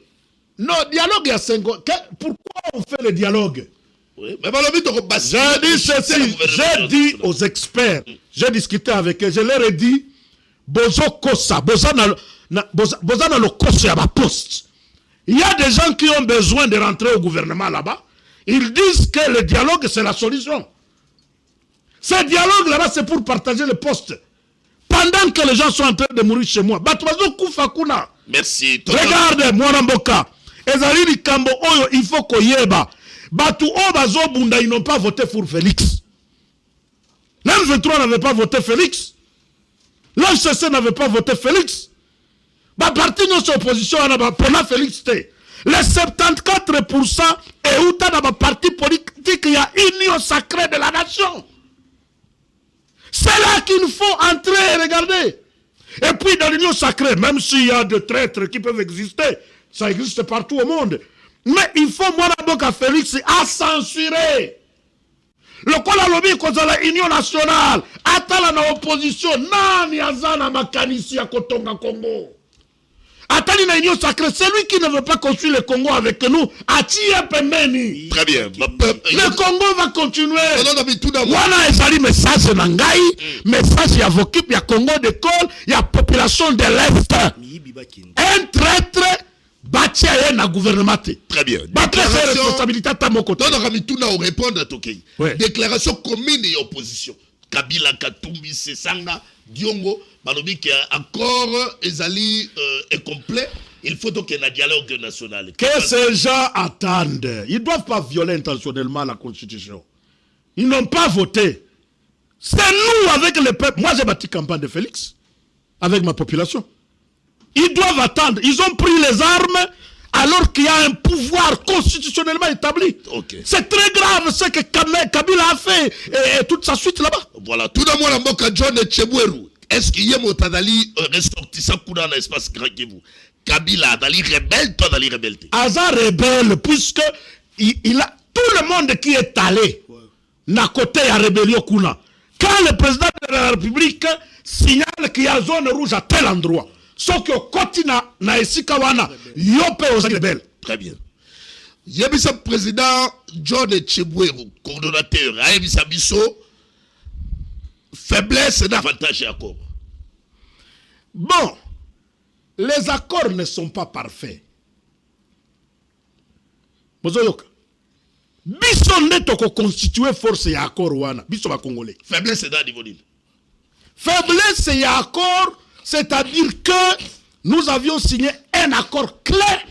S3: Non, dialogue, il y a Senko. Pourquoi on fait le dialogue?
S1: Oui, mais
S3: j'ai dit ceci, j'ai dit aux experts, j'ai discuté avec eux, je leur ai dit, Bozo Kosa, Bozana le Kosa à ma poste. Il y a des gens qui ont besoin de rentrer au gouvernement là-bas. Ils disent que le dialogue, c'est la solution. Ce dialogue là-bas, c'est pour partager le poste. Pendant que les gens sont en train de mourir chez moi.
S1: Merci.
S3: Regarde, Mwanamboka. Ezali Likambo Oyo, il faut qu'on yeba. Batu Obazo Bunda, ils n'ont pas voté pour Félix. L'M23 n'avait pas voté Félix. L'MCC n'avait pas voté Félix. Ba parti notre opposition a pas Félix. Les 74% et où dans ma parti politique, il y a union sacrée de la nation. C'est là qu'il faut entrer et regarder. Et puis dans l'union sacrée, même s'il y a des traîtres qui peuvent exister, ça existe partout au monde. Mais il faut, moi, à Félix, à censurer. Le Kola Lobby, quand la Union nationale, attala na opposition, nani azana makanisi ya Kotonga Congo. Atali na Union sacrée, celui qui ne veut pas construire le Congo avec nous, atia pemeni.
S1: Très bien.
S3: Le Congo va continuer. Wana ezali message na ngai, message ya vokip ya Congo d'école, ya population de l'Est. Un traître bâti à un gouvernement.
S1: Très bien.
S3: Responsabilité à mon côté.
S1: Donc, Ramituna, on répond à Tokei. Déclaration commune et opposition. Kabila, Katumbi, Sesanga, Diongo, Balobi qui a accord Ezali est complet. Il faut donc qu'il y ait un dialogue national.
S3: Que ces gens attendent. Ils ne doivent pas violer intentionnellement la Constitution. Ils n'ont pas voté. C'est nous avec le peuple. Moi, j'ai bâti campagne de Félix avec ma population. Ils doivent attendre. Ils ont pris les armes alors qu'il y a un pouvoir constitutionnellement établi. Okay. C'est très grave ce que Kabila a fait et toute sa suite là-bas.
S1: Voilà. Tout d'abord, la Moka John et Chebweru. Est-ce qu'il y a Motadali ressortissant dans l'espace grand que vous? Kabila, Dali rebelle, toi Dali rebelle.
S3: Aza rebelle, puisque il a tout le monde qui est allé n'a côté à rébellion Kuna. Quand le président de la République signale qu'il y a zone rouge à tel endroit, sauf que Kotina na esikawana yope aux rebelles.
S1: Très bien. Yebisa président John Chebweru, coordonnateur, Yebisa Bisso, faiblesse et avantage et accord.
S3: Bon, les accords ne sont pas parfaits. Mozoyoka. Biso netoko constituer force et accord wana. Biso ba Congolais.
S1: Faiblesse et d'Adivonil.
S3: Faiblesse et accord, c'est-à-dire que nous avions signé un accord clair,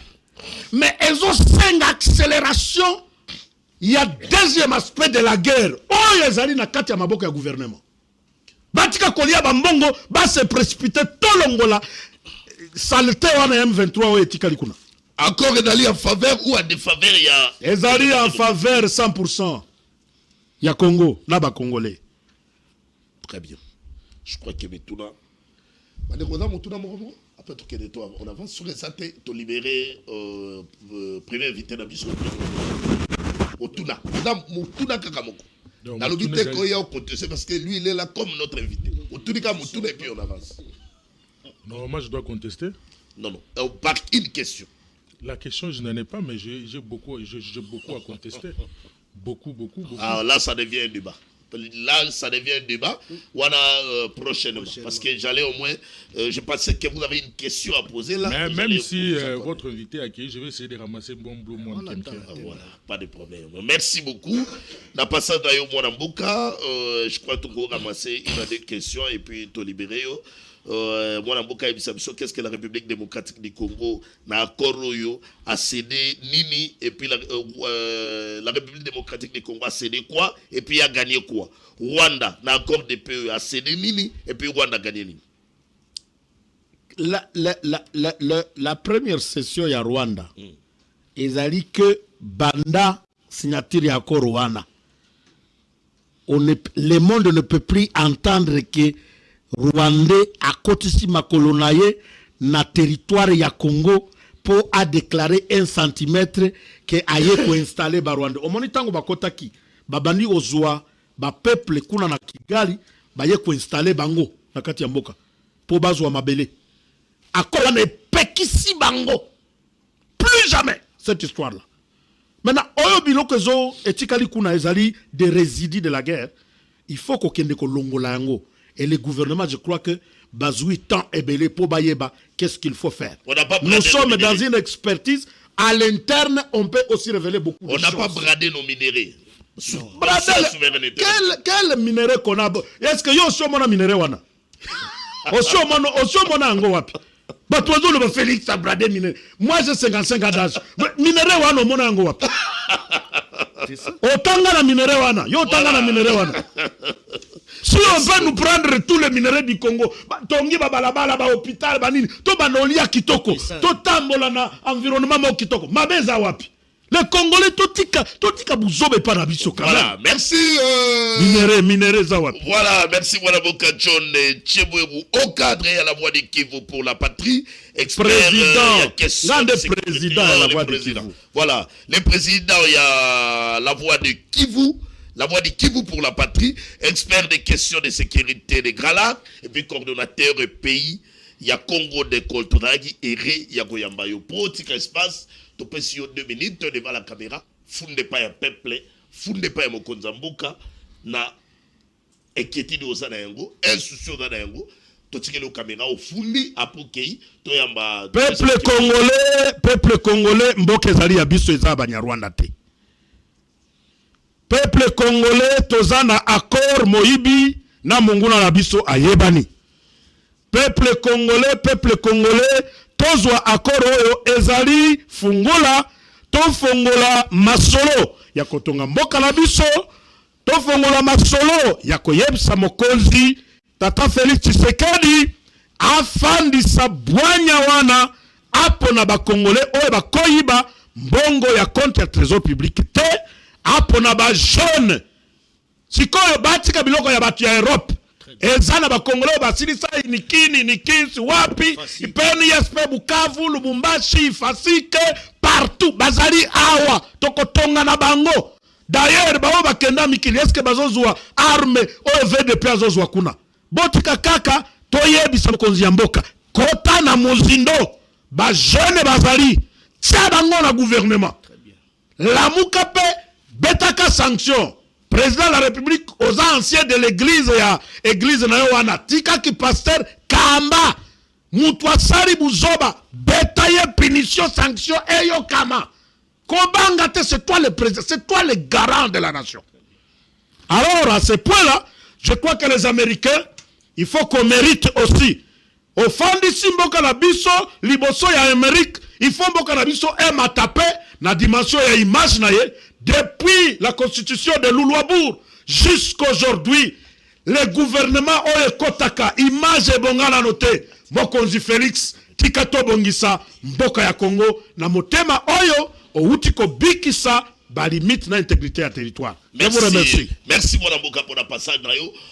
S3: mais ils ont 5 accélérations. Il y a deuxième aspect de la guerre. Oh, ils allaient na kati ya maboko ya gouvernement. Batika kolia bambongo ba se précipiter tolongola saleté wana M23 o etikali kuna.
S1: Accord d'aller en faveur ou en défaveur il y a
S3: ezali en faveur 100%. Ya Congo, là ba congolais.
S1: Très bien. Je crois que Metuna après tout que toi on avance sur les santé to libérer premier invité na biso. Otuna. Madame Mutuna Kakamoko. Dans le but qu'on y a contesté parce que lui il est là comme notre invité. Otuna Mutuna et puis on avance.
S4: Non, moi je dois contester.
S1: Non. On part une question.
S4: La question, je n'en ai pas, mais j'ai beaucoup à contester. Beaucoup.
S1: Ah, là, ça devient un débat. Là, ça devient un débat. On a prochainement. Parce que j'allais au moins... je pensais que vous avez une question à poser là.
S4: Mais même si votre invité est accueilli, je vais essayer de ramasser bon bleu, moi.
S1: Voilà, pas de problème. Merci beaucoup. Na passant d'ailleurs, moi, je crois que vous ramasser une des questions et puis te libérer. Qu'est-ce que la République démocratique du Congo n'a accord a cédé Nini et puis la République démocratique du Congo a cédé quoi et puis a gagné quoi? Rwanda n'a accord de PE a cédé Nini et puis Rwanda a gagné Nini.
S3: La première session ya Rwanda ils ont dit que banda signature ya accord Rwanda le monde ne peut plus entendre que Rwandais à côté si makolonaye na territoire ya Congo pour a déclaré 1 centimètre que aye ko installer ba Rwanda. Omoni tango bakota ki babandi ozwa ba peuple kuna na Kigali ba ye ko installer bango na kati ya mboka pour bazwa mabele. Akola ne pekisi bango. Plus jamais cette histoire là. Maintenant oyo biloko zo etikali kuna ezali des résidus de la guerre. Il faut qu'on kende ko longola yango. Et le gouvernement, je crois que Bazoui tant ebele pour Bayeba, qu'est-ce qu'il faut faire? Nous sommes dans une expertise. À l'interne, on peut aussi révéler beaucoup de choses.
S1: On n'a pas bradé nos minéraux.
S3: Quel minerai qu'on a? Est-ce que yo so mona minerai wana? Osho mona ango wapi? Batozo le Félix a bradé minerai. Moi j'ai 55 ans d'âge. Minerai wana mona ango wapi? Otanga na minerai wana. Yo otanga na minerai wana. Si on peut nous prendre tous les minéraux du Congo, tongi ba balabala ba hôpital ba nini, to ba nolia kitoko, to tambola na environnement mo kitoko. Mabeza wapi? Les Congolais totika buzobe pa na biso quand même.
S1: Voilà, merci
S3: minéraux za wapi?
S1: Voilà, merci mon avocat John Tchebouérou, au cadre à la voix de Kivu pour la patrie, expert
S3: président à la voix de Kivu.
S1: Voilà, les présidents il y a la voix de Kivu. La voix de Kivu pour la patrie, expert des questions de sécurité des Grands Lacs, et puis coordonnateur pays, il y a Congo de Koltonagi, et Ré, il y a Goyambayo. Pour petit espace, tu peux sur 2 minutes devant la caméra, funde pas un peuple, funde pas un Mokonzambuka, na inquiétude au Zanayango, insouciant Zanayango, tu tires la caméra au fundi, après qu'il y a
S3: peuple congolais, Mboke Zali Abiso Eza Banyarwanda te. Peuple congolais tozana accord Moïbi na monguna na biso ayebani. Peuple congolais tozwa accord oyo ezali fungola to fungola masolo ya kotonga mboka na biso to fungola masolo ya koyebisa mokonzi Tata Félix Tshisekedi afandisa bwanya wana apo na ba congolais oyo bakoyiba mbongo ya compte ya trésor public te. Apona ba jeune sikoyo batika biloko ya batu ya Europe ezana ba Congolais basilisa nikini wapi ipeni yespe Bukavu Lubumbashi Fasike partout bazali awa tokotonga na bango d'ailleurs bao bakenda mikili eske bazozwa arme o VDP azozwa kuna botika kaka toyebisa mokonzi ya mboka kota na mozindo ba jeune bazali tia bango na gouvernement la mukape betaka sanction président de la République aux anciens de l'église ya église na yo wana tika ki pasteur kamba mutwa sari buzoba betaye punition sanction eyo kama kobanga te c'est toi le président, c'est toi le garant de la nation. Alors à ce point là je crois que les Américains il faut qu'on mérite aussi au fond de Simboka na biso liboso ya Amérique il faut mboka na biso matape na dimension ya image na ye. Depuis la constitution de Loulouabourg jusqu'aujourd'hui, le gouvernement Oye Kotaka, image et bongana noté, Mokonzi Félix, Tikato Bongisa, Mboka ya Congo, na motema Oyo, Outiko Bikisa, ba limite na intégrité à territoire.
S1: Merci.
S3: Je vous remercie.
S1: Merci mon avocat pour la passage.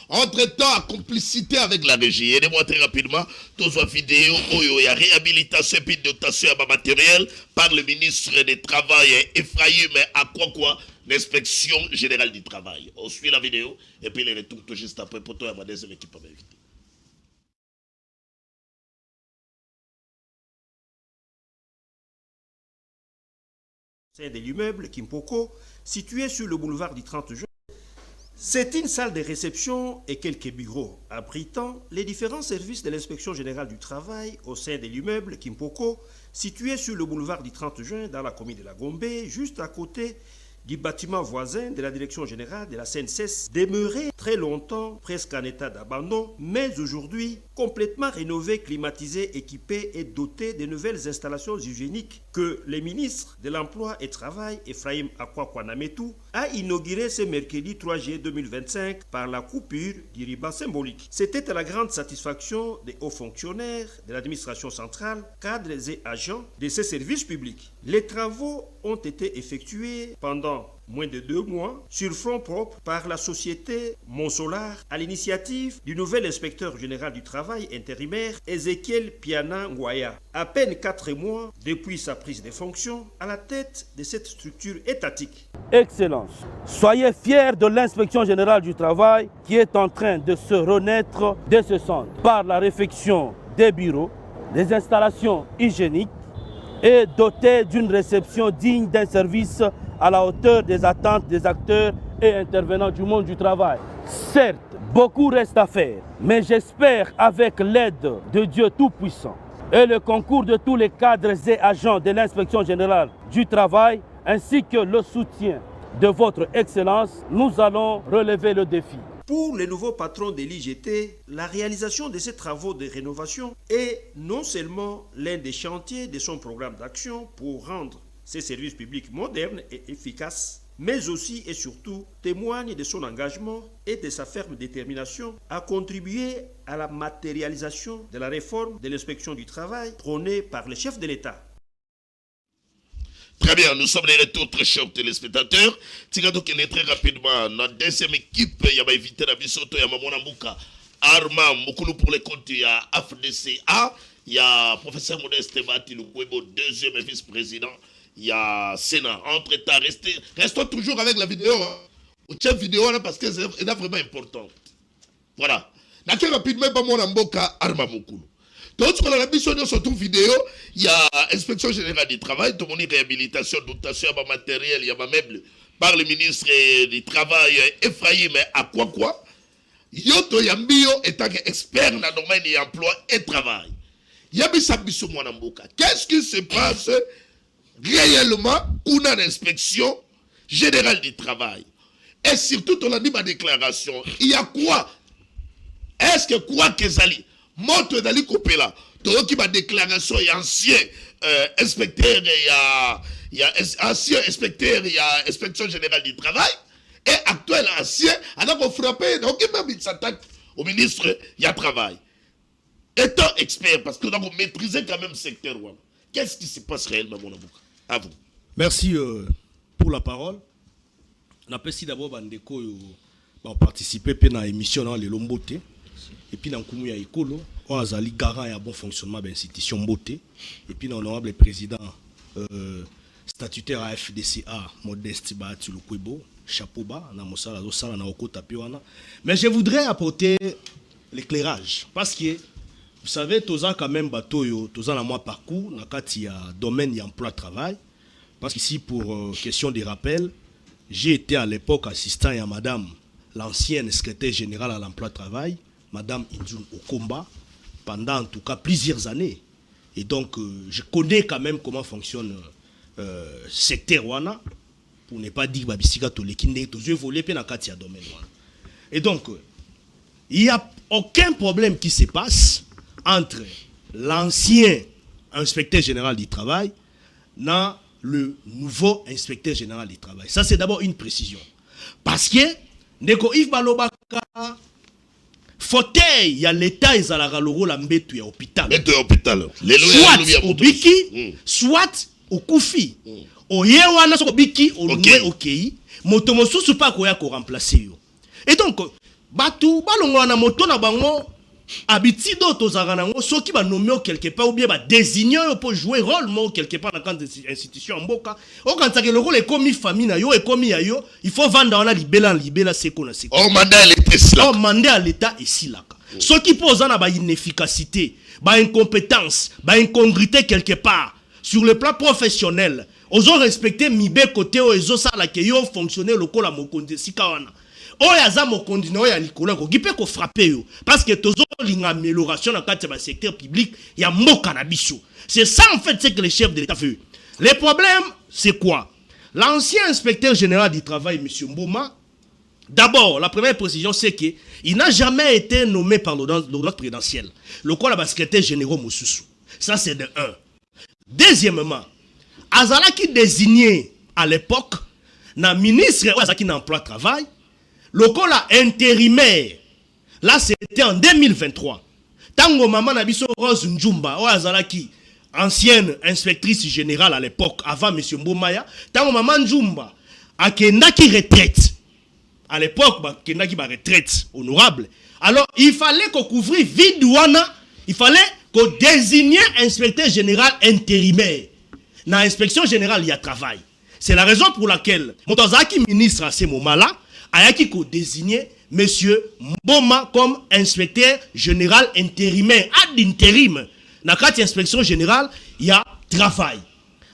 S1: Entre-temps, à complicité avec la régie. Aidez-moi très rapidement. Tous vos vidéos, il y a réhabilitation et dotation à matériel par le ministre du Travail, Ephraïm Akwa, l'inspection générale du travail. On suit la vidéo et puis les retours tout juste après pour toi et ma deuxième équipe à m'inviter.
S5: De l'immeuble Kimpoko, situé sur le boulevard du 30 juin. C'est une salle de réception et quelques bureaux abritant les différents services de l'inspection générale du travail au sein de l'immeuble Kimpoko, situé sur le boulevard du 30 juin dans la commune de la Gombe, juste à côté du bâtiment voisin de la direction générale de la CNSS, demeuré très longtemps presque en état d'abandon, mais aujourd'hui complètement rénové, climatisé, équipé et doté de nouvelles installations hygiéniques que le ministre de l'Emploi et Travail, Ephraïm Akwa-Kwanametou, a inauguré ce mercredi 3 juillet 2025 par la coupure du ruban symbolique. C'était à la grande satisfaction des hauts fonctionnaires de l'administration centrale, cadres et agents de ces services publics. Les travaux ont été effectués pendant pendant moins de 2 mois, sur fonds propres par la société Monsolar, à l'initiative du nouvel inspecteur général du travail intérimaire, Ezekiel Piana Ngwaya. À peine 4 mois depuis sa prise de fonction à la tête de cette structure étatique.
S6: Excellence, soyez fiers de l'inspection générale du travail qui est en train de se renaître de ce centre par la réfection des bureaux, des installations hygiéniques et doté d'une réception digne d'un service à la hauteur des attentes des acteurs et intervenants du monde du travail. Certes, beaucoup reste à faire, mais j'espère avec l'aide de Dieu Tout-Puissant et le concours de tous les cadres et agents de l'inspection générale du travail, ainsi que le soutien de votre Excellence, nous allons relever le défi.
S5: Pour le nouveau patron de l'IGT, la réalisation de ces travaux de rénovation est non seulement l'un des chantiers de son programme d'action pour rendre ces services publics modernes et efficaces, mais aussi et surtout témoigne de son engagement et de sa ferme détermination à contribuer à la matérialisation de la réforme de l'inspection du travail prônée par le chef de l'État.
S1: Très bien, nous sommes de retour, très chers téléspectateurs. Tigado qui est très rapidement dans la deuxième équipe, il y a évité la bisoto, il y a Mamona Mbuka, Arma, Moukoulou pour les comptes, il y a AFDCA, il y a professeur Modeste Bati Lukwebo, deuxième vice-président, il y a Sénat. Entre-temps, restons toujours avec la vidéo. On tient la vidéo là parce qu'elle est vraiment importante. Voilà. Très rapidement, Mamona Mbuka, Arma Moukoulou. Donc, sur la mission de cette vidéo, il y a l'inspection générale du travail, tout le monde réhabilitation, dotation, il y a matériel, il y a meuble par le ministre du Travail, Ephraïm, à quoi Yoto Yambio étant expert dans le domaine de l'emploi et travail. Yabisa Bissou Mwanamboka. Qu'est-ce qui se passe réellement pour l'inspection générale du travail? Et surtout, on a dit ma déclaration, il y a quoi? Est-ce que quoi que Zali? Montre Dali Kopela, donc il y a déclaration, il y a ancien inspecteur, il y a ancien inspecteur, il y a inspection générale du travail, et actuel ancien, alors qu'on frappé, donc il s'attaque au ministre, il y a travail. Étant expert, parce que nous avons maîtrisé quand même le secteur, qu'est-ce qui se passe réellement, mon avocat? À vous.
S7: Merci pour la parole. On appelle ici d'abord Bandeko participer à l'émission dans les Lomboté. Et puis dans le Koumu ya Ekolo, on a zali garant et un bon fonctionnement de l'institution Mboté. Et puis dans l'honorable président statutaire à FDCA, Modeste Bati Lukwebo, chapeau bas, na mosala dosala na okota piwana. Mais je voudrais apporter l'éclairage parce que vous savez toza quand même bateau yo, toza na moi parcours na kati ya domaine ya emploi travail parce qu'ici pour question de rappel, j'ai été à l'époque assistant à madame l'ancienne secrétaire générale à l'emploi travail. Madame Indjoun Okomba, pendant en tout cas plusieurs années. Et donc, je connais quand même comment fonctionne secteur wana, pour ne pas dire babisika tolekinde, tous volé pe na kati ya domaine wana. Et donc, il n'y a aucun problème qui se passe entre l'ancien inspecteur général du travail et le nouveau inspecteur général du travail. Ça, c'est d'abord une précision. Parce que, Neko Yves Balobaka, fauteuil, il y a l'État, ils ont la rôle à l'hôpital. Soit au Biki, soit au Koufi. Au Yewana, au Biki, au Loué, au Kei. Motomosu, c'est pas quoi qu'on remplace. Et donc, Batou, Balongwana, Moto, Nabango, Habiti d'autres Aranango, ceux qui va nommer quelque part ou bien va désigner pour jouer rôle quelque part dans l'institution en Boka. Au quand le rôle est commis famille, et commis ayo, il faut vendre en libéla, c'est qu'on a.
S1: Oh, mandat à l'État ici là.
S7: Oh, mandat à l'État ici là. Ceux qui posent en inefficacité, incompétence, incongruité quelque part, sur le plan professionnel, ils ont respecté Mibé côté, ils ont ça là, qui ont fonctionné le col à Mokonde, Sikawana. Oyaza mokondino ya Nicolas ko gipe ko frapper yo parce que tozo linga amélioration dans le secteur public il y a mboka na biso. C'est ça en fait ce que le chef de l'État fait. Le problème c'est quoi? L'ancien inspecteur général du travail monsieur Mboma, d'abord la première précision c'est que il n'a jamais été nommé par l'ordre présidentiel. Le quoi la secrétaire général Moussousou. Ça c'est de 1. Deuxièmement, Azala qui désigné à l'époque na ministre qui n'emploi travail. Le col intérimaire, là c'était en 2023. Tango maman Nabiso Rose Njumba, Azalaki, ancienne inspectrice générale à l'époque, avant M. Mbomaya, Tango maman Njumba, akendaki retraite. À l'époque, akendaki ba retraite honorable. Alors, il fallait qu'on couvre vide wana, il fallait qu'on désigne inspecteur général intérimaire. Dans l'inspection générale, il y a travail. C'est la raison pour laquelle Motozaki ministre à ce moment-là a désigné M. Mboma comme inspecteur général intérimaire, ad intérim. Dans l'inspection générale, il y a travail.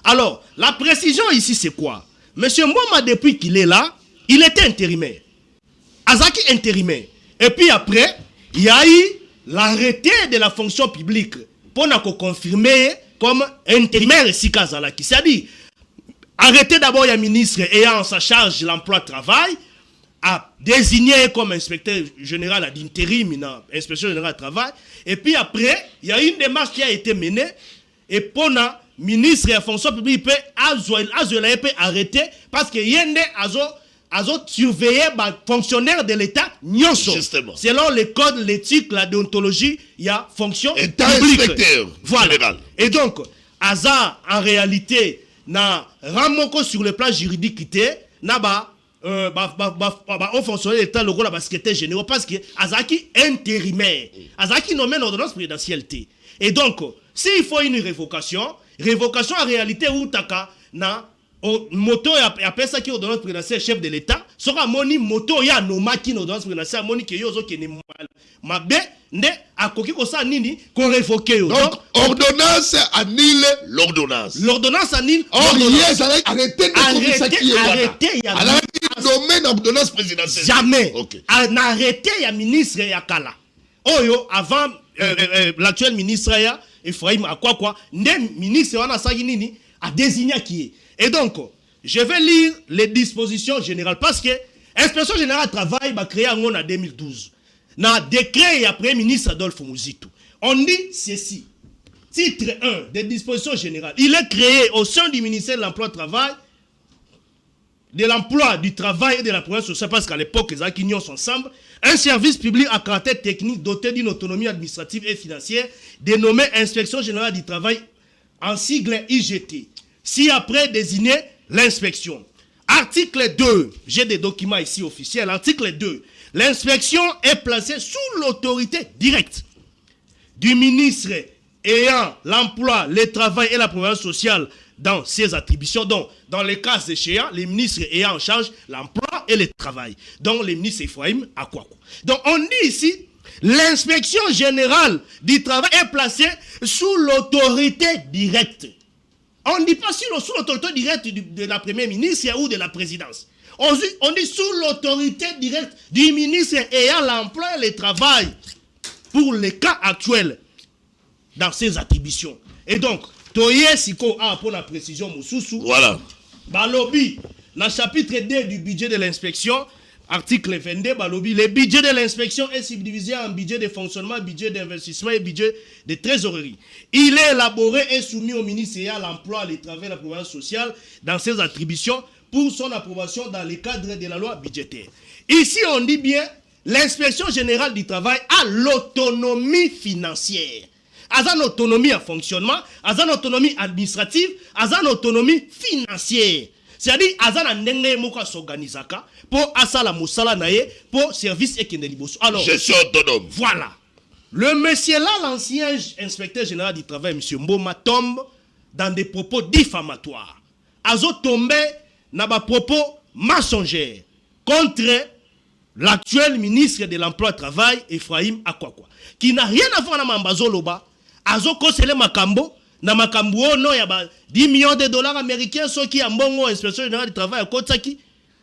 S7: Alors, la précision ici, c'est quoi? M. Mboma, depuis qu'il est là, il était intérimaire. Azaki intérimaire. Et puis après, il y a eu l'arrêté de la fonction publique pour nous confirmer comme intérimaire Sikazalaki. C'est-à-dire, arrêter d'abord le ministre ayant en sa charge l'emploi-travail, à désigner comme inspecteur général d'intérim, inspection générale de travail. Et puis après, il y a une démarche qui a été menée. Et pour le ministre et la fonction publique, il peut arrêter parce qu'il y a surveiller les fonctionnaires de l'État. Selon les codes, l'éthique, la déontologie, il y a fonction
S1: État
S7: publique.
S1: Inspecteur général.
S7: Et donc, Aza, en réalité, na ramoko sur le plan juridique, na au fonctionnaire de l'État, le rôle de secrétaire général, parce que Azaki intérimaire. Azaki nommé une ordonnance présidentielle. Et donc, s'il faut une révocation en réalité, où taka na moto appelle ça qui ordonnance présidentielle chef de l'État, sera moni moto ya nomaki ordonnance présidentielle, moni que yozo qui ne mabe, ne akoki ko sa nini ko révoquer.
S1: Donc, ordonnance annule l'ordonnance.
S7: L'ordonnance annule.
S1: Or, yes, arrêtez
S7: il y a
S1: nommé l'ordonnance présidentielle.
S7: Jamais.
S1: Okay.
S7: Arrêté, il y a ministre Yakala. Oyo, avant l'actuel ministre Ephraim Akwakwa, le ministre Wana Saginini a désigné qui est. Et donc, je vais lire les dispositions générales parce que l'inspection générale de travail va créer en 2012. Dans le décret et après ministre Adolphe Mouzitou. On dit ceci. Titre 1 des dispositions générales. Il est créé au sein du ministère de l'Emploi, Travail, de l'Emploi, du Travail et de la Province sociale, parce qu'à l'époque, les Akinions sont ensemble, un service public à caractère technique doté d'une autonomie administrative et financière, dénommé Inspection Générale du Travail, en sigle IGT. Si après désigner l'inspection. Article 2, j'ai des documents ici officiels. Article 2, l'inspection est placée sous l'autorité directe du ministre ayant l'emploi, le travail et la province sociale dans ses attributions. Donc, dans les cas échéants, les ministres ayant en charge l'emploi et le travail. Donc, les ministres Ephraim Akwakwa. Donc, on dit ici, l'inspection générale du travail est placée sous l'autorité directe. On ne dit pas sous l'autorité directe de la première ministre ou de la présidence. On dit sous l'autorité directe du ministre ayant l'emploi et le travail pour les cas actuels dans ses attributions. Et donc, Toye Siko a pour la précision Moussoussou.
S1: Voilà.
S7: Balobi, dans le chapitre 2 du budget de l'inspection, article 22, Balobi, le budget de l'inspection est subdivisé en budget de fonctionnement, budget d'investissement et budget de trésorerie. Il est élaboré et soumis au ministre ayant l'emploi, le travail et la province sociale dans ses attributions pour son approbation dans le cadre de la loi budgétaire. Ici, on dit bien, l'inspection générale du travail a l'autonomie financière. A une autonomie en fonctionnement, a une autonomie administrative, a une autonomie financière. C'est-à-dire, a une ndenge s'organisaka pour asala musala naye pour service ekendelibos. Alors,
S1: gestion autonome.
S7: Voilà. Le monsieur là, l'ancien inspecteur général du travail, monsieur Mboma, tombe dans des propos diffamatoires. Azo tombé dans des propos mensongers contre l'actuel ministre de l'Emploi et du Travail, Ephraim Akwakwa, qui n'a rien à voir avec Mbazoloba. Azo kosele makambo, na makambo no ya ba 10 millions de dollars américains, ceux qui ont bon inspection générale du travail, Kotsaki.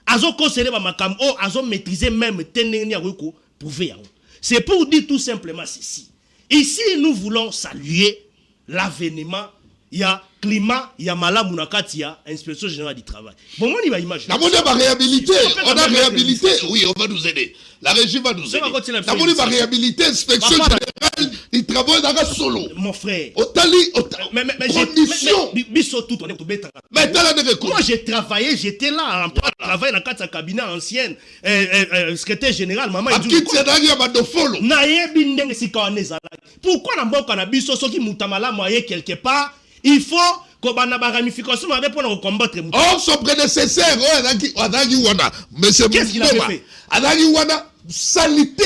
S7: Azo kosele makambo, azo maîtriser même teneni ruko prouver. C'est pour dire tout simplement ceci. Ici, nous voulons saluer l'avènement. Il y a climat, il y a malamunakati, il y a inspection générale du travail. Bon, moi, il va imaginer.
S1: On a réhabilité. On a réhabilité. Oui, on va nous aider. La régie va nous aider. On va réhabiliter inspection générale du travail dans la solo.
S7: Mon frère.
S1: Condition.
S7: Mais moi, j'ai travaillé, j'étais là, en travail dans le cabinet ancienne, secrétaire général, maman. Pourquoi dans le cannabis, qui quelque part, il faut kobana ba ramification mabe pour combattre mutu.
S1: Oh, son prédécesseur, Adagi Wana, monsieur
S7: Qu'est-ce qu'il a fait?
S1: Adagi Wana, salité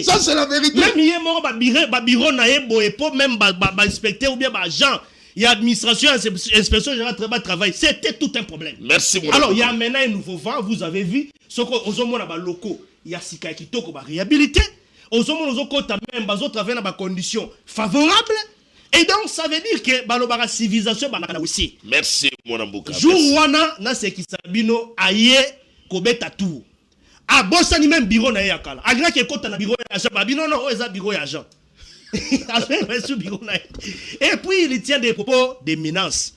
S1: ça c'est la vérité.
S7: Même hier mort ba bureau na ebo et pour même ba inspecteur ou bien ba agent, il y a administration, inspection générale de travail, c'était tout un problème.
S1: Merci mon
S7: Alors il y a maintenant un nouveau vent, vous avez vu, ce qu'on ozomona ba locaux, il y a sika kitoko ba réhabilité, ozomona ozokota même ba travailler dans ba conditions favorables. Et donc, ça veut dire que la civilisation est aussi.
S1: Merci, mon Ambouka.
S7: Jour wana, na se kisabino, aye, kobeta tout. A bossa ni même bureau na yakala. A grand que kota na bureau ya agent. Babino no, eza bureau ya agent. Et puis, il tient des propos de menaces.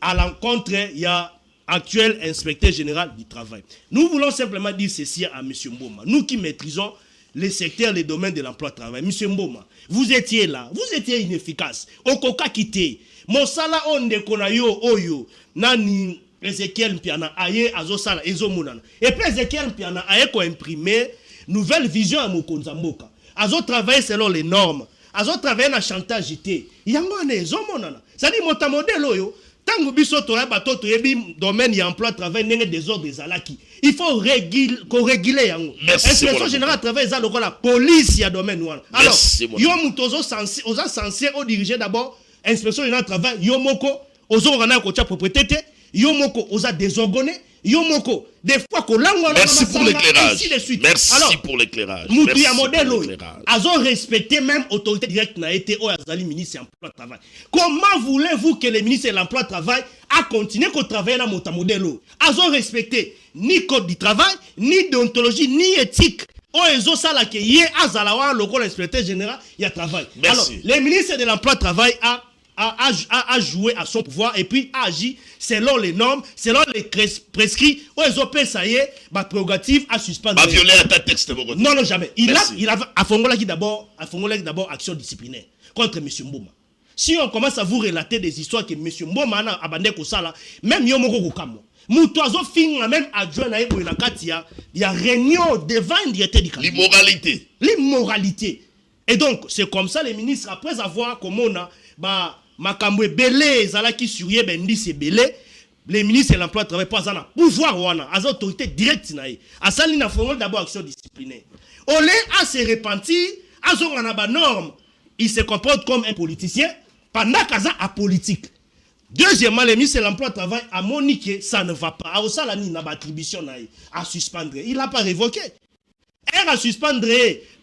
S7: À l'encontre, il y a actuel inspecteur général du travail. Nous voulons simplement dire ceci à M. Mboma. Nous qui maîtrisons les secteurs, les domaines de l'emploi-travail. M. Mboma, vous étiez là, vous étiez inefficace. Okoka quitté. Mosala onde konayo oyo nani Ezekiel Mpiana aye azosala ezomunana. Et puis Ezekiel Mpiana aye ko imprimer nouvelle vision à Mokonza Mboka. Azo travailler selon les normes. Azo travailler na chantageité. Yango ne ezomunana. Ça dit mota modèle oyo tango biso to bato to yebi domaine ya emploi travail ndenge désordre ezalaki. Il faut réguler yango. Inspection générale travail za loko la police ya domaine wana. Alors yo mutozo censé oza censé au diriger d'abord inspection générale travail yo moko ozo rana ko tia propriété yo moko oza désorgoné yo moko des fois ko langwa.
S1: Merci pour l'éclairage. Merci
S7: alors,
S1: pour l'éclairage.
S7: Mutu ya modèle azo respecter même autorité directe na été o azali ministre emploi travail. Comment voulez-vous que le ministre de l'emploi travail a continué à travailler dans mon modèle azo respecter ni code du travail, ni déontologie, ni éthique. O ezo sala ke ye azalawa local inspecteur général ya travail.
S1: Merci.
S7: Alors, le ministre de l'emploi travail a joué à son pouvoir et puis a agi selon les normes, selon les prescrits. O ezo pe ça y est, ma prérogative à suspendre.
S1: Pas violer ta texte.
S7: Non, non, jamais. Il a affongolaki d'abord action disciplinaire contre M. Mboma. Si on commence à vous relater des histoires que M. Mboma a abandonné comme ça là, même Yomoko Kokamo. Moutoazo fin même adjoint na ebo na katia, il y a réunion devant une directeur du cabinet.
S1: L'immoralité.
S7: L'immoralité. Et donc c'est comme ça les ministres après avoir comme on a makambo belé zalaki surye bendi c'est belé, les ministres de l'emploi travaillent pas en pouvoir wana, as autorité directe naï. Asali na fongol d'abord action disciplinaire. Olé à se repentir, azo ngana ba norme, il se comporte comme un politicien pendant qu'aza apolitique. Deuxièmement, le ministre de l'emploi travail a moniqué, ça ne va pas. A salani na attribution à suspendre. Il n'a pas révoqué. Elle a suspendre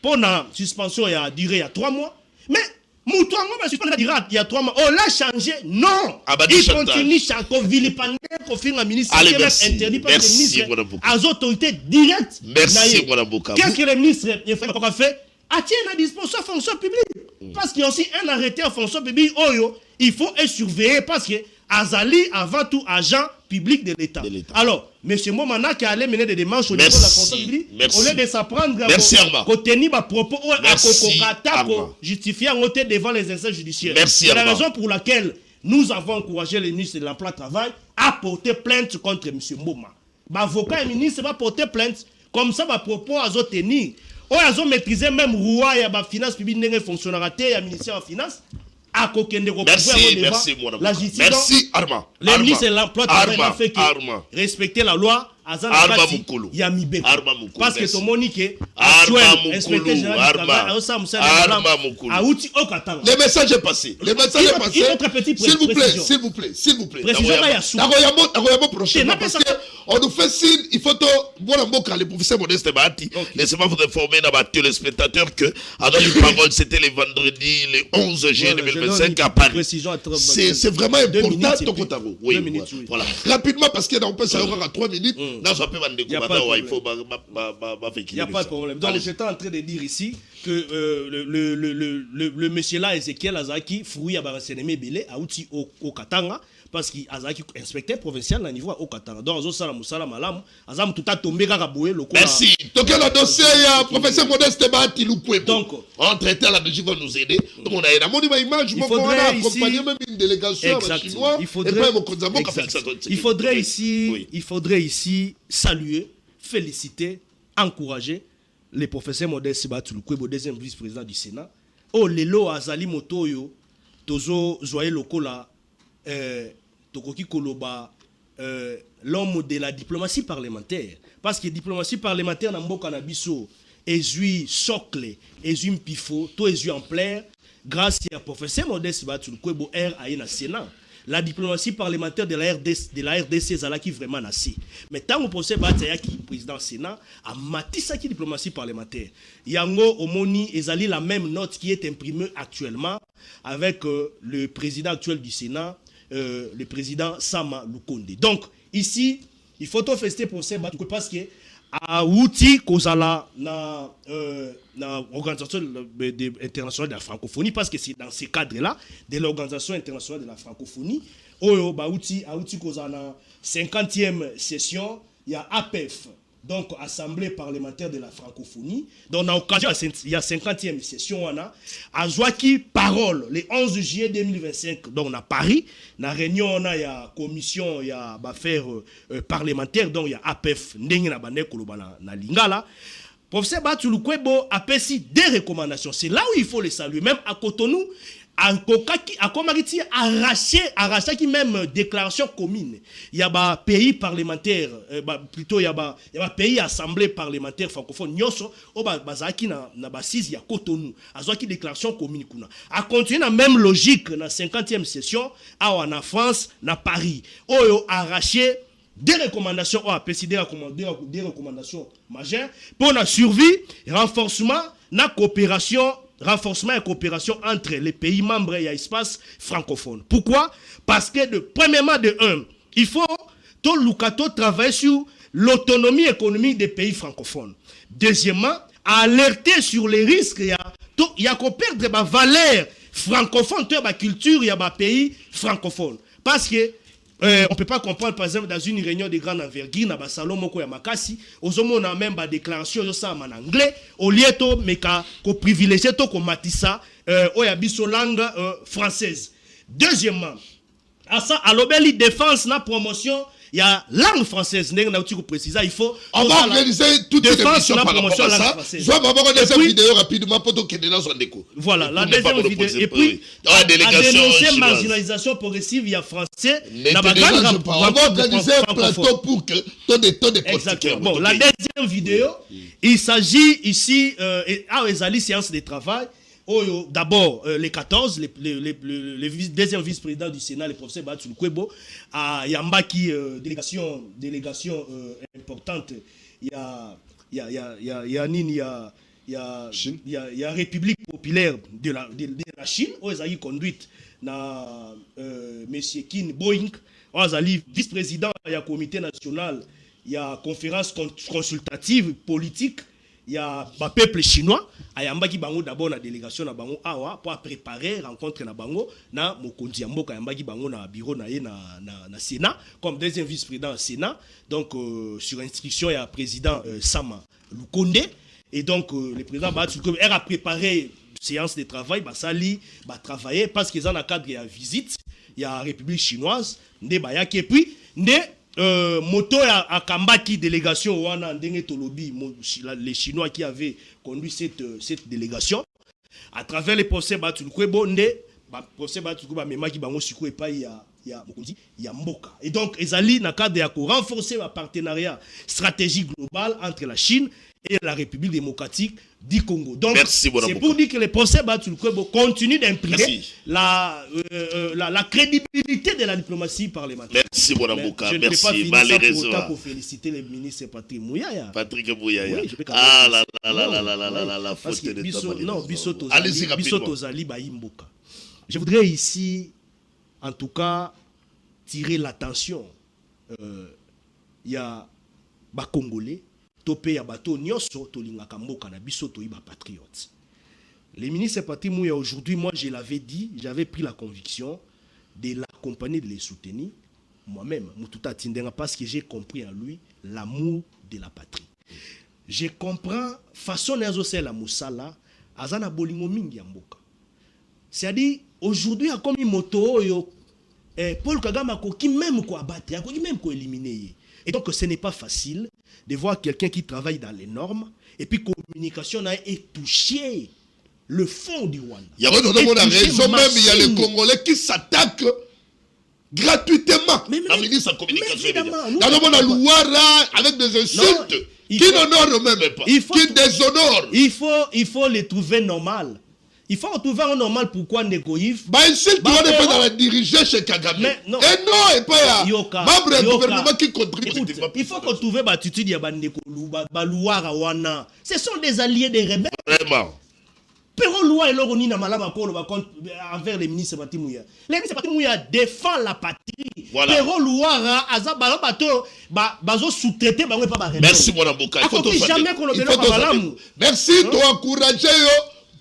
S7: pour la suspension il a duré il y a 3 mois. Mais Moutouango va suspendre il y a 3 mois. On l'a changé. Non. Il continue à vilipender, confirme la ministre.
S1: Allez,
S7: qui est interdit par le ministre aux autorités directes.
S1: Merci, Mme Bouka.
S7: Qu'est-ce que le ministre a fait? A tient à disposition fonction publique. Parce qu'il y a aussi un arrêté en fonction publique. Il faut être surveillé parce que Azali avant tout agent public de l'État. Alors, M. Momana qui allait mener des démarches au niveau de la fonction publique, au lieu de s'apprendre à tenir des propos à justifier en côté devant les instances judiciaires. C'est la raison pour laquelle nous avons encouragé le ministre de l'Emploi et du Travail à porter plainte contre M. Mboma. L'avocat et le ministre va porter plainte. Comme ça, ma propos à tenir. Ils ont maîtrisé même Roua et la finance publique, les fonctionnaires et le ministère des Finances.
S1: Merci,
S7: la justice.
S1: Merci, Arma.
S7: Le ministre de l'Emploi a fait que respecter la loi. Parce que ton monique actuel inspecteur général du travail a outil au Qatar.
S1: Le message est passé. Le message est passé. S'il vous plaît. On nous fait signe, il faut que le professeur Modeste Bahati, laissez-moi vous informer les spectateurs que avant une parole, c'était le vendredi, le 11 juillet 2025 à Paris. C'est vraiment important, Tokotaro. Oui, voilà. Rapidement, parce qu'il y a un peu ça aura 3 minutes. Il n'y a pas
S7: de problème. Donc, j'étais en train de dire ici que le monsieur là, Ezekiel Azaki, fruit à Barasénémé Belé, a outil au Katanga. Parce qu'il a un inspecteur provincial à niveau au Qatar. Donc, Azam tout a tombé à Raboué.
S1: Merci. Donc, le dossier, professeur Modeste Bahati Loupoué. Donc, en traitant la DG va nous aider. Donc, on a une image. Il faudrait accompagner même une délégation chinoise.
S7: Il faudrait ici saluer, féliciter, encourager le professeur Modeste Bahati Loupoué, deuxième vice-président du Sénat. Oh, Lelo Azali Motoyo. tozo zoye lokola tokoki koloba l'homme de la diplomatie parlementaire, parce que diplomatie parlementaire na mboka na biso ezui socle, ezui mpifo, to ezui en plaire grâce à professeur Modeste Batulukwebo R aye na Sénat. La diplomatie parlementaire de la RDC zala qui vraiment nassi. Mais tant que procès Bataya qui président Sénat a matissa qui diplomatie parlementaire. Yango omoni ezali la même note qui est imprimée actuellement avec le président actuel du Sénat, le président Sama Lukonde. Donc ici, il faut tout fester procès Batulukwebo parce que a outil kozala na organisation internationale de la francophonie, parce que c'est dans ce cadre-là de l'organisation internationale de la francophonie oyo ba outil kozala na 50e session il y a APF, donc Assemblée parlementaire de la francophonie. Donc dans occasion il y a 50e session wana azwaki parole le 11 juillet 2025 donc à Paris na réunion on a ya commission ya affaires parlementaires, donc il y a APF ndenge na bande koloba na lingala. Professeur Batulukwebo a pesi des recommandations. C'est là où il faut les saluer. Même à Cotonou, à Komariti, arraché qui même déclaration commune. Il y a un pays parlementaire, plutôt il y a un pays assemblée parlementaire francophone. Nyoso, bazaki na basis il y a Cotonou. Azwaki déclaration commune kuna. A continuer la même logique na 50e session en France, na Paris. Oyo arraché des recommandations des recommandations majeures pour la survie, renforcement et coopération entre les pays membres et l'espace francophone. Pourquoi? Parce que premièrement, il faut tout Lukato travailler sur l'autonomie économique des pays francophones. Deuxièmement, alerter sur les risques. Il y a qu'on perdre ma valeur francophone, ma culture, il y a ma pays francophone. Parce que on ne peut pas comprendre, par exemple, dans une réunion de grande envergure, dans un salon moko ya makasi, on a même des déclarations en anglais, au lieu de privilégier to matissa oyabiso langue française. Deuxièmement, à l'obéli défense na promotion, il y a langue française. Il faut
S1: on va organiser toute une émission par rapport à ça. Je vais avoir une deuxième vidéo rapidement pour que les gens soient déco.
S7: Voilà, la deuxième vidéo. Et puis, à dénoncer marginalisation progressive, il y a français.
S1: On va organiser un plateau pour que tout des
S7: exactement. Bon, la deuxième vidéo, il s'agit ici, à séance de travail. D'abord, les 14, le deuxième vice-président du Sénat, le professeur Batulukwebo, à Yambaki, délégation importante, il y a République populaire de la Chine, où ils ont conduite na M. Kin Boeing, où ils ont vice-président, il y a comité national, il y a conférence consultative politique. Il y a un peuple chinois, ayambaki bango d'abord la délégation na bango awa pour préparer rencontre na bango na mokonzi mboka ayambaki bango na bureau na Sénat comme deuxième vice-président au Sénat, donc sur instruction il y a président Sama Lukonde, et donc le président Batulukwebo a préparé séance de travail basali ba travailler parce qu'ils ont un cadre de visite, il y a République chinoise ndé bayaki, et puis ndé moto à Kambaki délégation wana ndenge tolobi les Chinois qui avaient conduit cette délégation à travers les procès Batulukwebo ndé procès Batulukwebo memaki bango siku epai ya mboka, et donc ezali na cadre ya ko renforcer un partenariat stratégique global entre la Chine et la République démocratique du Congo. Donc c'est pour dire que le procès Batulukwebo continue d'imprimer la crédibilité de la diplomatie parlementaire.
S1: Merci Bonamboka, merci.
S7: Je ne peux pas finir sans pour autant pour féliciter le ministre Patrick Mouyaya.
S1: Patrick Mouyaya.
S7: Oui,
S1: la faute de l'État.
S7: Non, Bisoto Zali Baïmboka. Je voudrais ici, en tout cas, tirer l'attention. Il y a des Congolais. Topé ya bato nyoso tolingaka mboka na biso toyiba patriote. Le ministre Patrick Mouyaya aujourd'hui, moi je l'avais dit, j'avais pris la conviction de l'accompagner, de les soutenir moi-même, Mututa Tindenga, parce que j'ai compris en lui l'amour de la patrie. Je comprends façon nazo la musala azana bolingo mingi ya mboka. C'est-à-dire aujourd'hui a comme moto yo Paul Kagame a koki même ko abattre, a koki même ko éliminer. Et donc ce n'est pas facile de voir quelqu'un qui travaille dans les normes et puis communication est touché le fonds du Rwanda.
S1: Il y a raison, même il y a les Congolais qui s'attaquent gratuitement. La ministre de la communication. Dans le monde à Louara, avec des insultes qui n'honorent même pas, qui déshonorent.
S7: Il faut les trouver normal. Il faut trouver un normal pourquoi Negoïf.
S1: Insulte, tu vas pas dans la diriger chez Kagame. Et non, et pas membre du gouvernement qui contribue.
S7: Il faut qu'on trouve l'attitude de Balouara Wana. Ce sont des alliés des rebelles.
S1: Vraiment.
S7: Pero loi et l'oroni na malama envers les ministres Batimouya. Les ministres Batimouya défend la patrie.
S1: Voilà.
S7: Pero loi aza balobato bazo sous-traiter ba pas ba.
S1: Merci mon amboka. Il faut
S7: jamais qu'on le balamu.
S1: Merci to encourager yo.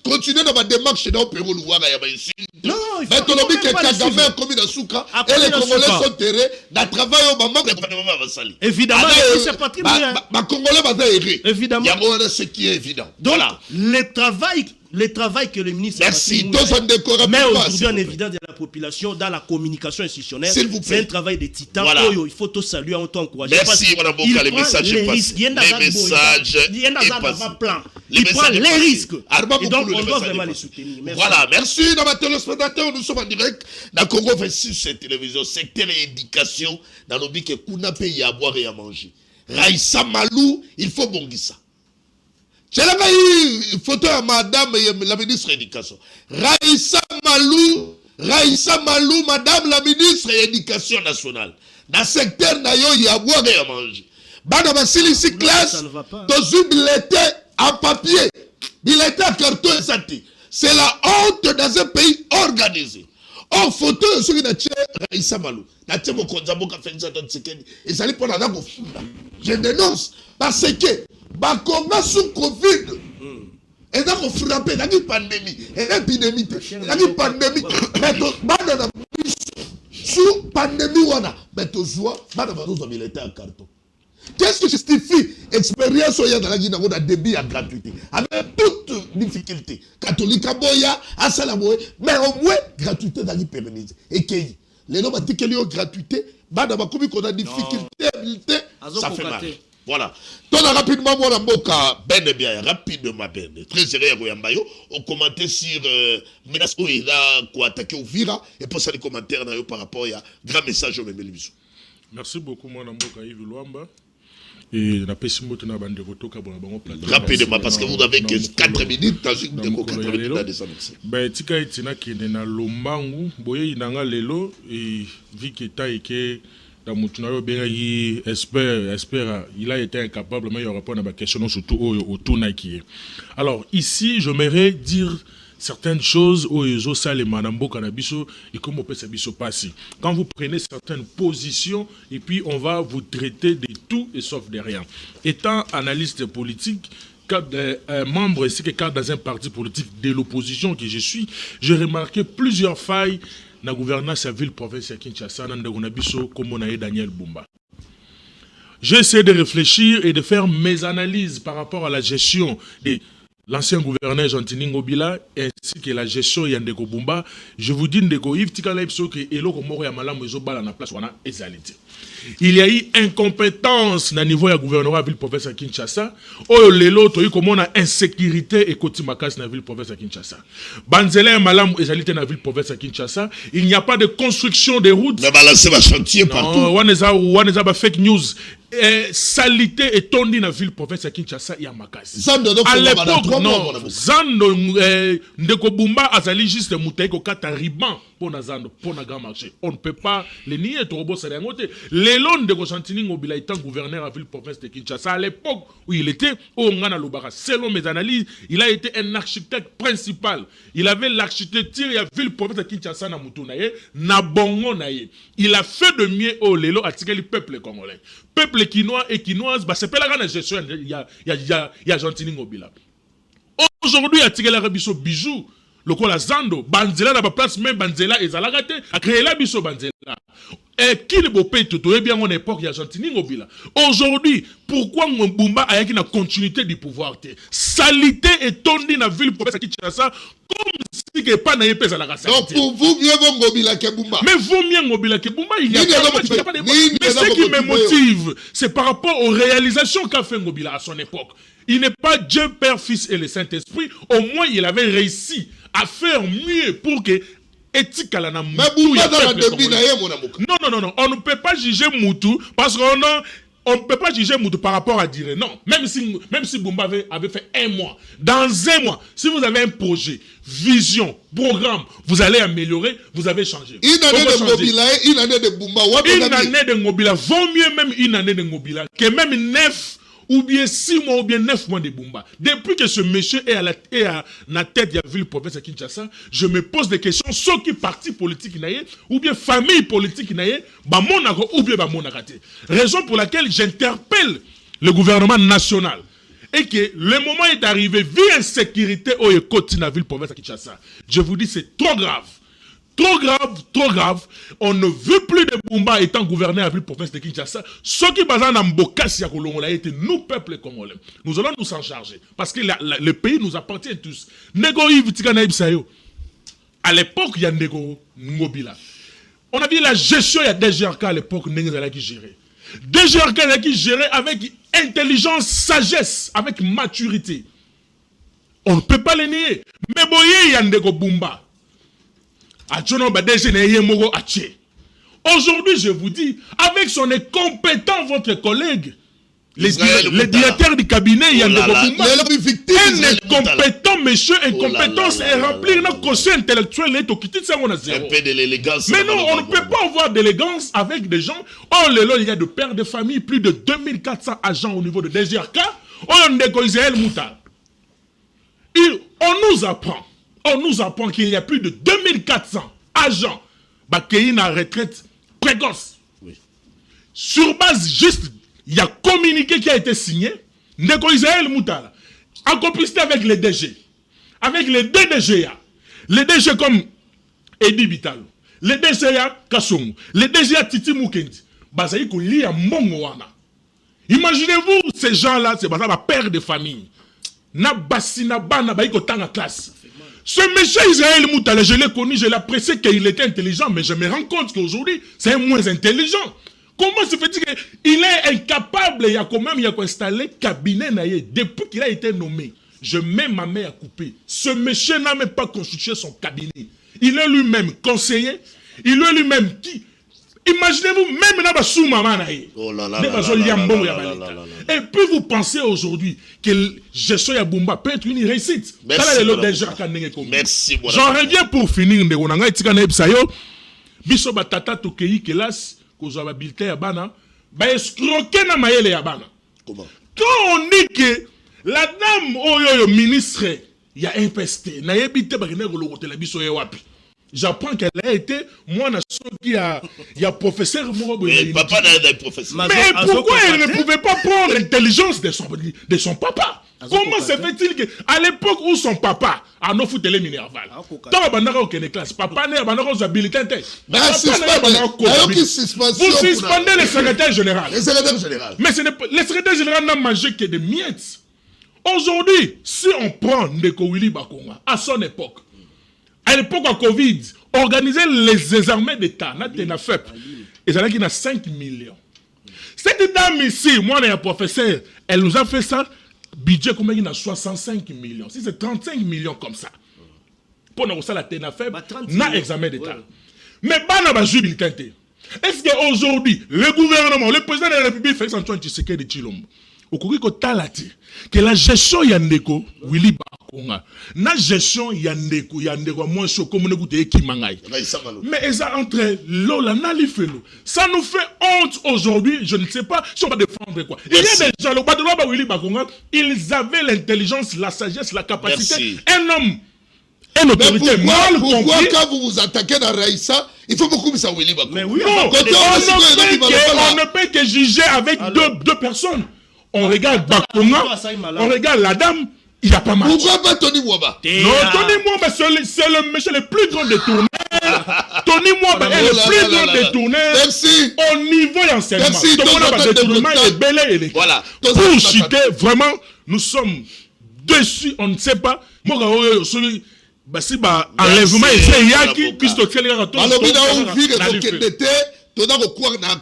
S1: Continuez dans ma démarche dans Pérou Louara ya ba ici.
S7: Non, il faut.
S1: Mais ton lobby que Kagame a commis dans Souka et les Congolais sont terrés dans travail au maman le gouvernement va salir.
S7: Évidemment, c'est patrimoine.
S1: Ma Congolais va errer.
S7: Évidemment.
S1: Il y a ce qui est évident.
S7: Donc, le travail que le ministre...
S1: Merci.
S7: Mais aujourd'hui en évidence de la population, dans la communication institutionnelle, c'est un travail de titan.
S1: Voilà.
S7: Il faut tout saluer, on t'encourage.
S1: Merci, Mme Boka, les messages passent. Les messages
S7: il prend les risques.
S1: Et
S7: donc, on doit vraiment les soutenir. Merci.
S1: Voilà, merci, dans ma téléspectateur. Nous sommes en direct dans Congo 26, cette télévision, secteur et éducation, dans le but que Kuna paye à boire et à manger. Raïssa Malou, il faut bongisa. J'ai une photo à madame la ministre de l'Éducation. Raïssa Malou, madame la ministre de l'Éducation nationale. Dans le secteur, il y a à boire et à manger. Bana Basili, ici, classe, dans une bulletin en papier, bulletin en carton et santé. C'est la honte dans un pays organisé. En photo, je suis Raïssa Malou. Je dénonce parce que Bakonga sous Covid. Et donc on frappe dans une pandémie, une épidémie, dans une pandémie. Mais sous pandémie wana, mais tu vois, madame nous militaire en carton. Qu'est-ce qui justifie expérience au dans la Guinée de débit à gratuité avec toute difficulté. Catholique à Boya, à Salamoé, mais au moins gratuité dans pérennisée. Et que les noms dit que les gratuité, madame comme qu'on a difficulté, ça fait mal. Voilà. Donc rapidement, mon amboka, ben bien, rapidement, ben. Très sérieux, Goyambayo. On commentait sur menace où il a quoi attaqué au Vira et pour ça les commentaires par rapport à grand message au Mémélibiso.
S4: Merci beaucoup, mon amboka Yves Luamba. Et la pessimo na bande rotoka bon bango plateau.
S1: Rapidement, parce que vous n'avez que 4 minutes dans une déco 4 minutes dans des annonces.
S4: Ben tika itina ki na lombangu, boye inanga lelo et viketa eke dans Moutunayo Bengayi espère, il a été incapable, mais il répond à ma question surtout au tournai. Alors ici, j'aimerais dire certaines choses au Ezo Sale Manambo Kanabiso et comment on peut se passer. Quand vous prenez certaines positions et puis on va vous traiter de tout et sauf de rien. Étant analyste politique, membre ici que dans un parti politique de l'opposition que je suis, j'ai remarqué plusieurs failles dans la gouvernance de la ville-province de Kinshasa, dans le comme Daniel Bumba. J'ai essayé de réfléchir et de faire mes analyses par rapport à la gestion de l'ancien gouverneur Jean-Tini Ngobila ainsi que la gestion de Ndeko Bumba. Je vous dis, Ndeko Yves Tikalaipso, que Eloko Moro Yamala Mezobala na place wana ezalité. Il y a eu incompétence na niveau ya gouvernement de la ville-province de Kinshasa. Oh, lelo, to y comme on a insécurité et koti makas na ville-province de Kinshasa. Banzela Malam ezalité na ville-province de Kinshasa. Il n'y a pas de construction des routes.
S1: Mais balancer ma chantier partout.
S4: Waneza ba fake news. Salité et tondi na ville-province de Kinshasa ya makasi. À l'époque, non. Zando Ndeko Bumba azali juste mutaiko kata riban pour na Zando, pour na grand marché. On ne peut pas les nier. Torobo sa dengote. Lelon de Jean-Tini Ngobila étant gouverneur à ville-province de Kinshasa, à l'époque où il était au Ngana Lubara, selon mes analyses, il a été un architecte principal. Il avait l'architecture de la ville-province de Kinshasa na Mutunaye, na Bongo naye. Il a fait de mieux au Lelo à le peuple congolais. Peuple quinois et quinoise, bah c'est pas la grande gestion, il y a Jean-Tini Ngobila. Aujourd'hui, il y a la Rabiso Bijou. Le Kola Zando, Banzela n'a pas place, même Banzela et Zalagate, a créé la Biso Banzela. Et qui ne peut pas tout bien en époque, il y a Gentini Ngobila. Aujourd'hui, pourquoi Mbumba a une continuité du pouvoir? Salité et tondi na ville pour Kinshasa comme si que pas na yepesa la race.
S8: Donc pour vous, mieux vaut Ngobila que Bumba.
S4: Mais vaut mieux Ngobila que Bumba, il y a pas de mais ce qui me motive, c'est par rapport aux réalisations qu'a fait Ngobila à son époque. Il n'est pas Dieu, Père, Fils et le Saint-Esprit. Au moins, il avait réussi à faire mieux pour que éthique à la
S8: mais Bumba dans la début
S4: non, on ne peut pas juger Moutou parce qu'on ne peut pas juger Moutou par rapport à dire non. Même si Bumba avait fait 1 mois, dans 1 mois, si vous avez un projet, vision, programme, vous allez améliorer, vous avez changé.
S8: Une année de Ngobila et une année de Bumba.
S4: Une année de Ngobila vaut mieux même une année de Ngobila que même 9 ou bien 6 mois ou bien 9 mois de Bumba. Depuis que ce monsieur est à la tête de la ville province de Kinshasa, je me pose des questions sur qui parti politique naïe ou bien famille politique naïe, ou bien monarate. Raison pour laquelle j'interpelle le gouvernement national et que le moment est arrivé, vu l'insécurité au côté de la ville province de Kinshasa. Je vous dis, c'est trop grave. Trop grave. On ne veut plus de Bumba étant gouverné à la province de Kinshasa. Ce qui basent en Mbokasi à Kolongola été nous, peuple congolais. Nous allons nous en charger. Parce que le pays nous appartient tous. Nego Yves Tikana Ibsayo. À l'époque, il y a Nego Ngobila. On a vu la gestion, il y a DGRK à l'époque, Nengala qui gérait. DGRK qui gérait avec intelligence, sagesse, avec maturité. On ne peut pas les nier. Mais boye, il y a Nego Bumba. Aujourd'hui, je vous dis, avec son incompétent, votre collègue, le directeur du cabinet, il y a un incompétent monsieur, incompétence et remplir notre conseil intellectuel. Mais non, on ne peut pas avoir d'élégance avec des gens. Oh, il y a de pères de famille, plus de 2400 agents au niveau de DGRK. On nous apprend qu'il y a plus de 2400 agents qui ont une retraite précoce. Oui. Sur base juste, il y a un communiqué qui a été signé, en complicité avec les DG, avec les deux DGA, les DG comme Edi Bitalo, les DGA Kassongo, les DGA Titi Mukendi, imaginez-vous ces gens-là, c'est un père de famille. Classe. Ce monsieur Israël Moutala, je l'ai connu, je l'appréciais qu'il était intelligent, mais je me rends compte qu'aujourd'hui, c'est moins intelligent. Comment se fait-il qu'il est incapable, il y a installé cabinet depuis qu'il a été nommé. Je mets ma main à couper. Ce monsieur n'a même pas constitué son cabinet. Il est lui-même conseiller, il est lui-même qui. Imaginez-vous, même dans sous maman. Et puis vous pensez aujourd'hui que gestion ya Bumba peut être une réussite.
S1: Merci.
S4: J'en reviens pour finir. Biso batata tokeyi kelas kozwa ba bulletin ya bana ba escroquer na mayele ya bana.
S1: Comment?
S4: Quand on dit que la dame oyo ministre ya MPST na yebite ba kene kolokotela biso ye wapi. J'apprends qu'elle a été, moi, il y a professeur.
S1: Papa n'a pas professeur.
S4: Mais pourquoi elle ne pouvait pas prendre l'intelligence de son papa? Comment se fait-il qu'à l'époque où son papa a non foutu les Minerval, tant que aucune classe, papa n'a pas habilité. Vous suspendez le secrétaire général. Mais le secrétaire général n'a mangé que des miettes. Aujourd'hui, si on prend Ndeko Willy Bakonga à son époque, à l'époque de Covid, organiser les armées d'État, ils avaient 5 millions. Cette dame ici, moi, un professeur, elle nous a fait ça, budget comme il a 65 millions. Si c'est 35 millions comme ça, pour nous, ça, la TENAFEB, n'a examen d'État. Mais pas n'a pas joué. Est-ce qu'aujourd'hui, le gouvernement, le président de la République, Félix Antoine Tshisekedi de Tshilombo, que la gestion Yandeko, Willy Bakonga, la gestion Yandeko, moins chaud, comme nous goûtons Kimangai. Mais ça entre Lola, Nalifelo. Ça nous fait honte aujourd'hui, je ne sais pas si on va défendre quoi. Il y a des gens, le bas de Willy Bakonga, ils avaient l'intelligence, la sagesse, la capacité. Un homme, une autorité mal compris.
S8: Pourquoi quand vous vous attaquez dans Raïssa, il faut beaucoup ça Willy Bakonga?
S4: Mais oui, on ne peut que juger avec deux personnes. On regarde Bakonga, on regarde la dame, il n'y a pas mal.
S8: Pourquoi pas Tony Mwamba?
S4: Non, Tony Mwamba, c'est le monsieur le plus grand détourneur Tony Mwaba est le plus grand détourneur
S8: Merci.
S4: au niveau d'enseignement.
S8: Merci.
S4: Donc on a un détournement et belé.
S1: Voilà.
S4: Pour citer, vraiment, nous sommes dessus, on ne sait pas. Moi, si enlèvement et c'est Yaki, puisque tu es là,
S8: balobi na ovire kokende te toza kokwara na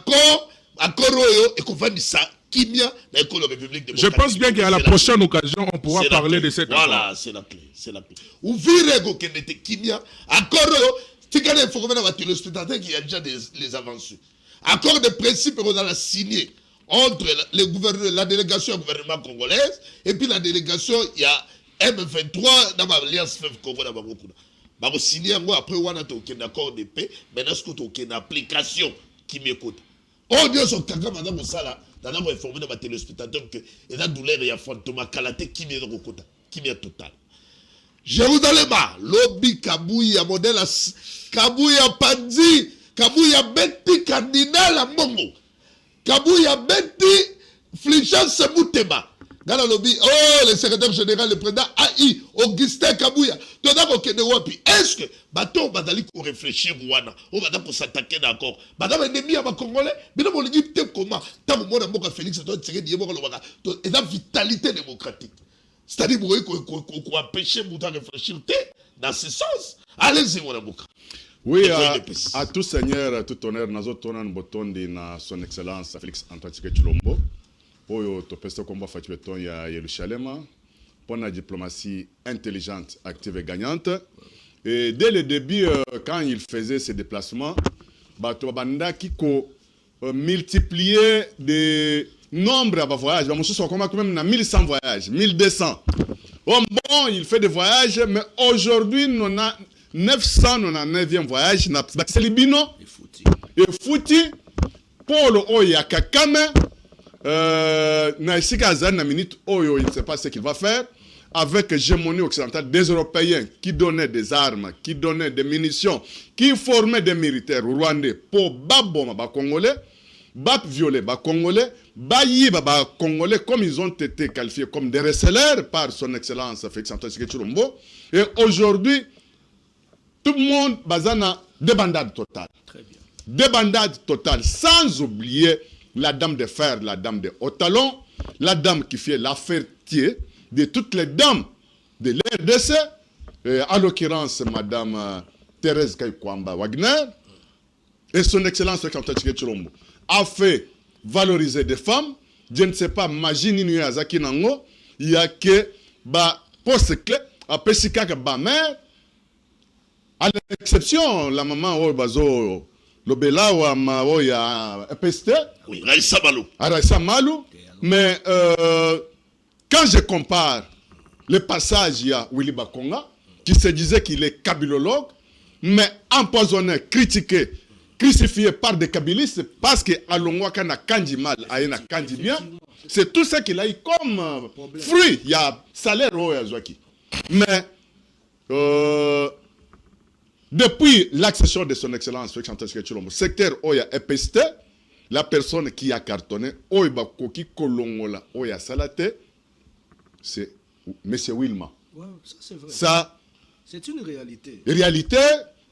S8: accord oyo ekofandisa kimia na ekolo république
S4: je pense bien qu'à la prochaine occasion, on pourra parler de cette accord.
S1: Voilà, c'est la clé. C'est la clé.
S8: ouvire kokende te kimia accord oyo tikana informer na bato le spectateur qui a déjà les avancées accord de principe qu'on a signé entre le gouvernement, la délégation du gouvernement congolaise et puis la délégation il y a M23 dans l'alliance FEV Congo dans Babokuna. Babo signé après on a un accord de paix, maintenant ce qu'on a une application qui m'écoute. On dit sur Kaka madame Moussala, dans informé dans ma téléspectateur que et la douleur il y a fantôme Kalate qui m'est recoota, qui m'est total. Jérusalem, lobby Kabouya modèle Kabouya Panzi, Kabouya Beti cardinal à Mongo. Kabouya Beti Flichance Moutema. Dans le lobby, oh, le secrétaire général, le président AI, Augustin Kabouya. Est-ce que, bateau, badali pour réfléchir, Rwanda, on va pour s'attaquer d'accord. Madame ennemi à ma Congolais, mais non, on dit comment, tant que moi, mon Félix, et la vitalité démocratique. C'est-à-dire, vous voyez qu'on empêche de réfléchir dans ce sens. Allez-y, mon amour.
S9: Oui, à tout seigneur, à tout honneur, nous avons botondi na son excellence Félix Antoine Tshisekedi-Tshilombo. Oyo topesa komba fati beton ya Yerusalema pour la diplomatie intelligente, active et gagnante. Et dès le début, quand il faisait ses déplacements, bato banda kiko multiplier des nombres de voyages. Bah, monsieur soit quand même 1100 voyages, 1200. Bon, il fait des voyages, mais aujourd'hui, on a 999e voyage. C'est Libino. Et Fouti. Paul Oya Kakame. Na minute Oyo, il ne sait pas ce qu'il va faire. Avec l'hégémonie occidentale des Européens qui donnaient des armes, qui donnaient des munitions, qui formaient des militaires rwandais pour baboma ba Congolais, bap violer ba Congolais, bayi ba Congolais comme ils ont été qualifiés comme des receleurs par son excellence Félix Antoine Tshisekedi-Tshilombo. Et aujourd'hui, tout le monde bazana débandade totale. Très bien. Débandade totale, sans oublier la dame de fer, la dame de haut talon, la dame qui fait l'affaire de toutes les dames de l'RDC, en l'occurrence Madame Thérèse Kaikwamba Wagner, et son excellence Antoine Tshisekedi-Tshilombo a fait valoriser des femmes. Je ne sais pas, imagine nous Yazaki Nango, il y a que poste clé, à Pessikaka Bamer, à l'exception, la maman Obazo. Lobela ou ya EPST.
S1: Oui, Raissa Malou.
S9: Raissa Malou. Mais quand je compare le passage, il y a Willy Bakonga, qui se disait qu'il est kabilologue, mais empoisonné, critiqué, crucifié par des kabylistes, parce qu'à Longwaka n'a kandi mal, à n'a kandi bien. C'est tout ça qu'il a eu comme fruit. Il y a salaire au Yazouaki. Mais depuis l'accession de son excellence Félix Antoine Tshisekedi-Tshilombo, secteur Oya EPST, la personne qui a cartonné, Oya Koki Kolongola, Oya Salate, c'est M. Wilma.
S7: Ouais, ça c'est vrai.
S9: Ça,
S7: c'est une réalité.
S9: Réalité,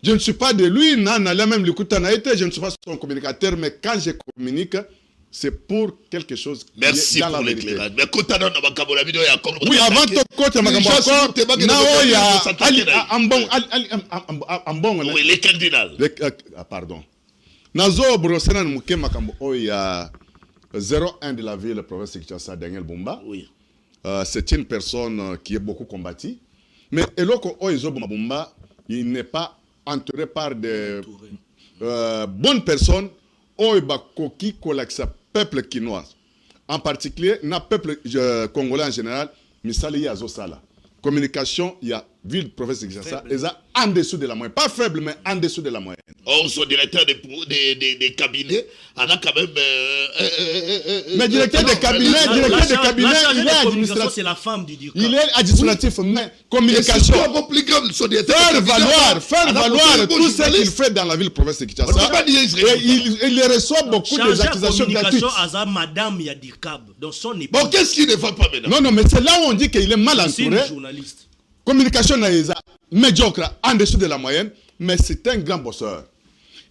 S9: je ne suis pas de lui, même je ne suis pas son communicateur, mais quand je communique, c'est pour quelque chose.
S1: Merci pour l'éclairage. Mais quand on a la vidéo, il y a encore.
S9: Oui, avant de côté,
S1: oui, les cardinals.
S9: Pardon. Nazo Brossenan Mouké Makambo, il y a 01 de la ville, province de Kinshasa, Daniel Bumba.
S1: Oui.
S9: C'est une personne qui est beaucoup combattue. Mais Eloko Oizo Bumba, il n'est pas entouré par des bonnes personnes. Oiba Koki Kolaksa. Peuple quinois, en particulier, le peuple congolais en général, Misali Yazosala. Communication, il y a ville province de Kinshasa, ils sont en dessous de la moyenne. Pas faible, mais en dessous de la moyenne.
S1: Or, son directeur des cabinets, on a quand même.
S9: Mais directeur des cabinets, il est administratif.
S7: C'est la femme du DIRCA.
S9: Il est administratif, mais communication. Faire valoir tout ce qu'il fait dans la ville province de Kinshasa. Et il reçoit beaucoup des accusations gratuites.
S7: Madame Yadirkab, dans son époque.
S8: Bon, qu'est-ce qui ne va pas maintenant?
S9: Non, mais c'est là où on dit qu'il est mal entouré.
S7: Journaliste.
S9: Communication médiocre, en dessous de la moyenne. mais c'est un grand bosseur.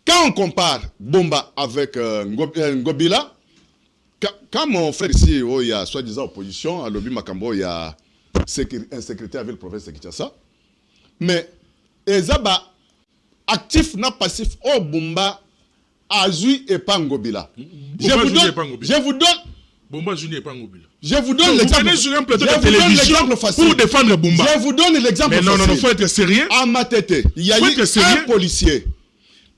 S9: Quand on compare Bomba avec Ngobila, quand mon frère ici, il y a soi-disant opposition, à Lobi Makambo, il y a insécurité avec le professeur Kinshasa, mais Ezaba, actif na passif, oh Bomba, Azui et pas Ngobila. Je vous donne.
S4: Bomba Juni et pas Ngobila.
S9: Je vous donne l'exemple.
S4: Sur un plateau de télévision pour défendre Bomba.
S9: Je vous donne l'exemple
S4: facile. Mais non, il faut être sérieux.
S9: À ma tête, il y a eu un policier.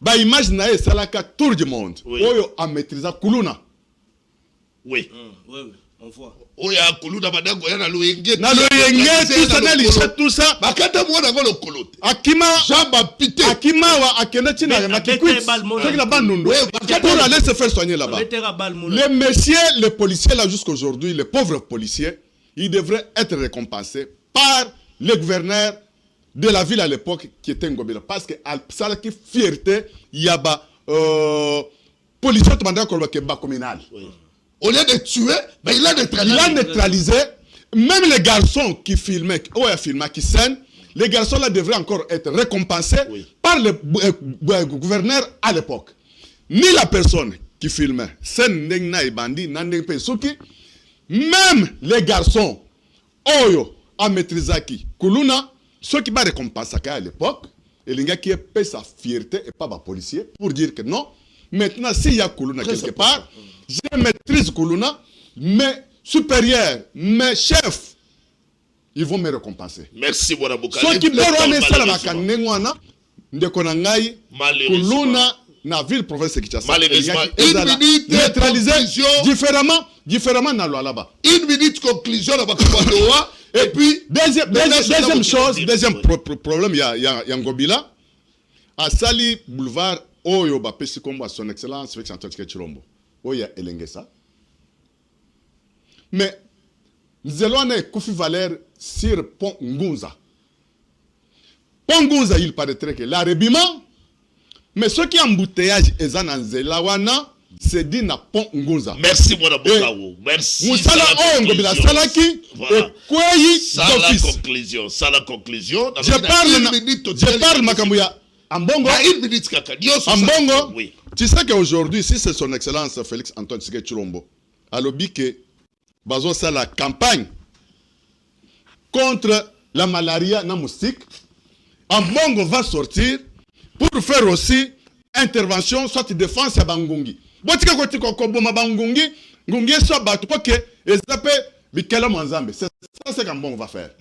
S9: Bah, imagine Salaka tour du monde. Oyo a maîtrisé Kuluna.
S5: Oui, on voit.
S8: Oya Kuluna badango ya na loyenge.
S9: Na loyenge tout ça.
S8: Bakata mwana ngolo kolote.
S9: Akima
S8: Jamba pité.
S9: Akima wa akena tina na kikwit. C'est la bande pour aller se faire soigner là-bas. Les messieurs, les policiers là jusqu'aujourd'hui, les pauvres policiers, ils devraient être récompensés par le gouverneur de la ville à l'époque qui était Ngobila. Parce que ça la fierté, il y a policier qui est communal.
S8: Au lieu de tuer, ben il a neutralisé.
S9: Il a neutralisé. Même les garçons qui filmaient, qui scènent, les garçons là devraient encore être récompensés par le gouverneur à l'époque. Ni la personne qui filmait, même les garçons, Oyo, Ametrizaki, Kuluna, ceux qui m'a récompensé à l'époque, et les gars qui paient sa fierté et pas ma policier, pour dire que non, maintenant s'il y a Kuluna quelque part, je maîtrise Kuluna, mes supérieurs, mes chefs, ils vont me récompenser.
S8: Merci, Bonabuka.
S9: Ceux qui peuvent ça la makanengwana, ndekonangai, Kuluna, na ville province de Kinshasa.
S8: Malheureusement, une minute
S9: neutralisé différemment dans loi là-bas.
S8: Une minute conclusion là-bas. Et puis,
S9: deuxième chose, deuxième problème, il y a Ngobila. À Sali Boulevard, Oyo Bapesi Kombo, son excellence, avec Santos Chilombo. Oya Elengesa. Mais, nous allons aller Koufi Valère sur Pont Ngunza. Pont Ngunza, il paraîtrait que l'arrêtement, mais ceux qui embouteillage et Zananzelawana, c'est dit na Pont Ngunza.
S8: Merci, mon aboukaou. Merci.
S9: Moussala Ngobila Salaki, et Kouyi
S8: conclusion. Ça la conclusion.
S9: Je parle, Makamouya. Ambongo, Ambongo, oui. Tu sais qu'aujourd'hui, si c'est son excellence Félix Antoine Tshisekedi Tshilombo, à l'objet Bazo ça la campagne contre la malaria na moustique, Ambongo va sortir pour faire aussi intervention, soit défense à Bangungi. Botika koti kokoboma Bangungi, Ngungi soit battu parce que les appels Bikela Manzambe. C'est ça c'est qu'Ambongo va faire.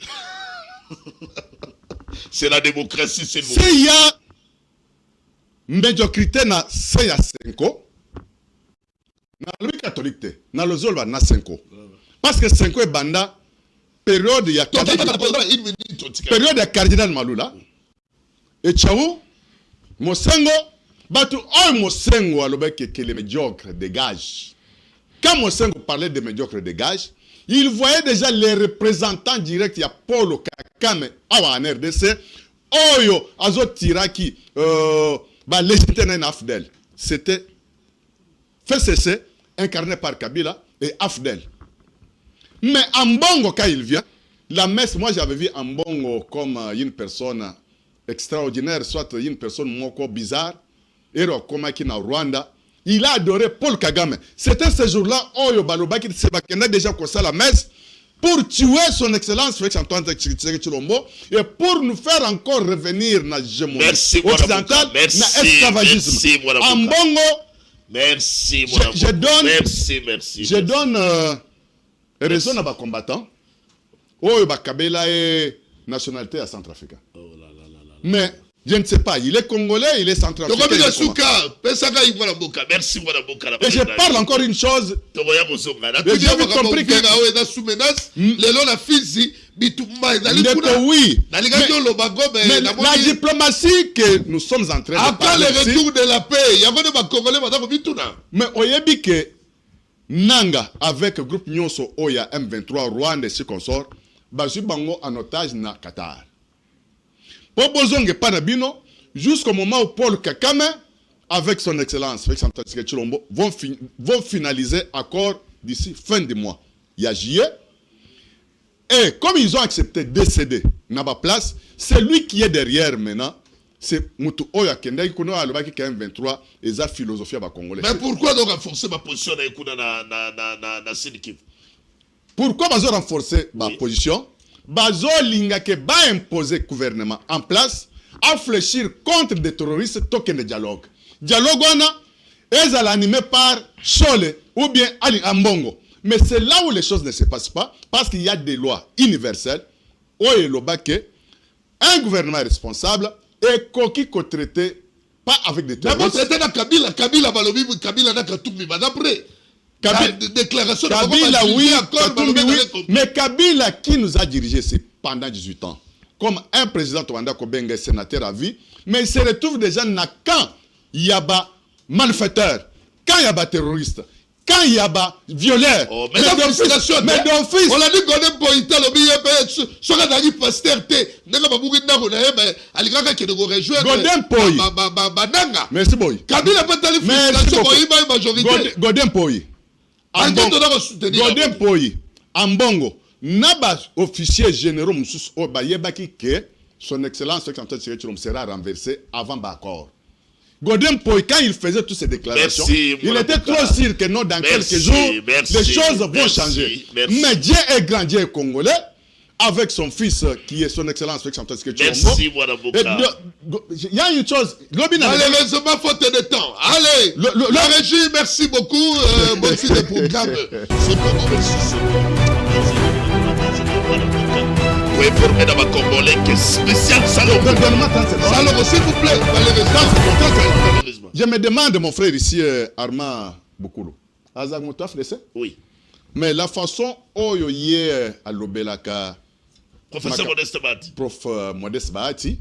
S8: C'est la démocratie, c'est bon.
S9: S'il y a médiocrité na 5 na le catholique na le zolba na 5 parce que 5 est banda période il y a période de cardinal Malula et Tchao Mosengo batu Mosengo alobeke que les médiocres dégagent. Quand Mosengo parlait des médiocres dégagent, il voyait déjà les représentants directs, il y a Paulo Kakame awa en RDC Oyo Azo Tiraki légitime Afdel. C'était FCC incarné par Kabila et Afdel. Mais Ambongo, quand il vient, la messe, moi j'avais vu Ambongo comme une personne extraordinaire, soit une personne moko bizarre, et comme qui na Rwanda. Il a adoré Paul Kagame. C'était ce jour-là, Oyo Balobaki Sebakena déjà comme ça la messe, pour tuer son excellence Félix Antoine Tshisekedi Tshilombo et pour nous faire encore revenir dans l'hégémonie occidentale, dans l'esclavagisme. Ambongo,
S8: merci,
S9: je donne raison à mes combattants. Oh, Kabila est nationalité à Centrafrique. Mais je ne sais pas, il est congolais, il est centrafricain.
S8: Merci,
S9: et je parle encore une chose.
S8: J'ai compris que
S9: oui, mais la diplomatie que nous sommes en train de parler
S8: après le retour de la paix, il y avait des Congolais
S9: mais oyebi que Nanga avec le groupe Nyonso Oya M23 Rwanda et ses consorts, basu bango en otage na Qatar. Pobozonge Panabino, jusqu'au moment où Paul Kagame, avec son excellence, Félix Antoine Tshisekedi Tshilombo, vont finaliser accord d'ici fin du mois. Il y a juillet. Et comme ils ont accepté de céder dans ma place, c'est lui qui est derrière maintenant c'est mutu oyo akendaki kuna alobaki ka M23 eza philosophie ba congolais.
S8: Mais pourquoi donc renforcer ma position na ekuna na Sud-Kivu?
S9: Pourquoi bazo renforcer ma position? Bazo linga ke ba imposer gouvernement en place à fléchir contre des terroristes token de dialogue. Dialogue wana ezala animé par Chole ou bien Ali Ambongo. Mais c'est là où les choses ne se passent pas parce qu'il y a des lois universelles. Oye lobake un gouvernement responsable et qui traité pas avec des terroristes.
S8: D'abord traité dans Kabila balobi Kabila na Katumbi d'après déclaration de
S9: Kabila oui, Katumbi oui, mais Kabila qui nous a dirigé c'est pendant 18 ans comme un président Rwanda Kobenga sénateur à vie, mais il se retrouve déjà quand il y a des malfaiteurs, quand il y a des terroristes, quand il y a des violeurs.
S8: Oh, mais d'office, on a dit qu'on est pointé le billet, ce qu'on a dit pasteur T, n'a pas beaucoup de temps, mais Aligaka qui nous rejoint.
S9: Godem Poy. Merci boy.
S8: Kabila pas tali frustration, il y a majorité.
S9: Godem Poy. Godem Poy. Ambongo. Naba officier généraux Moussous Obayebaki que son excellence sera renversé avant l'accord. Godem Poy, quand il faisait toutes ces déclarations, il était trop sûr que non, dans quelques jours, les choses vont changer. Mais Dieu est grand, Dieu est congolais, avec son fils qui est son excellence
S1: Merci,
S9: il y a une chose.
S8: Malheureusement, faute de temps. Allez, la régie, merci beaucoup. Bon fil de programme. C'est pour
S1: pour informer dans ma Congolais que spécial salon.
S8: Salon, s'il vous plaît.
S9: Je me demande, mon frère ici, Armand Boukoulou. Azak Mouta Fressé?
S1: Oui.
S9: Mais la façon où il est à l'Obelaka,
S1: Professeur Modeste Bahati.
S9: Prof Modeste Bahati,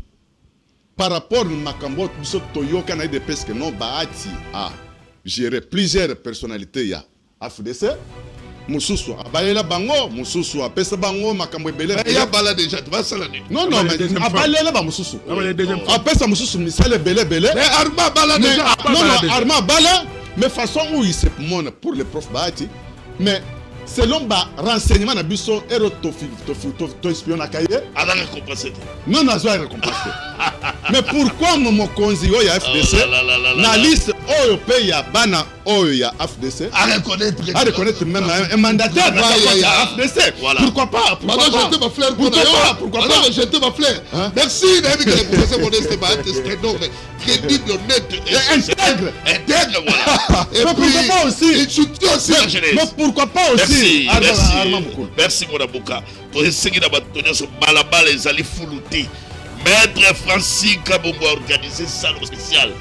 S9: par rapport à Makambo, Toyo, Kana de Pesque, non, Bahati a géré plusieurs personnalités il y a AFDC. Moussoussou abalela bango Moussoussou apesa bango makambo ebele
S8: ya bala déjà tu vas ça la nuit.
S9: Non mais abalela ba Moussoussou apesa Moussoussou misale bele mais
S8: Arma bala déjà
S9: non Arma bala mais façon où il se montre pour les profs Bahati mais selon ba renseignement na biso ero to espion na kaye
S1: ala récompensé
S9: non na zo récompensé mais pourquoi mon konzi o ya FDC na liste oyo pe ya bana oyo ya FDC
S8: à reconnaître
S9: même un mandataire ya FDC pourquoi pas
S8: pourquoi pas jeter ma fleur merci David le professeur Modeste Bahati c'est donc crédible honnête intègre voilà et pourquoi pas aussi il soutient aussi la jeunesse
S9: mais pourquoi pas aussi
S1: merci mon abouka pour essayer d'abattre ce balabal les ali foulouté Maître Francis Kabongo a organisé salon spécial.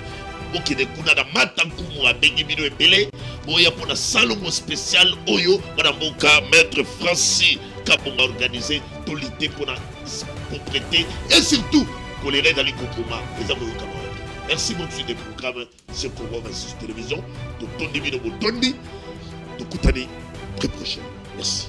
S1: Boki de kuna na matankumu a bengi bino ebele. Boya pour la salon spécial Oyo. Madame Boka, Maître Francis Kabongo a organisé tout l'idée pour prêter et surtout pour les raids à l'Ikokoma. Les amoureux camarades. Merci beaucoup des programmes sur Congo 26 télévision. De Tondi Bino Botondi. De Koutani. Très prochaine. Merci.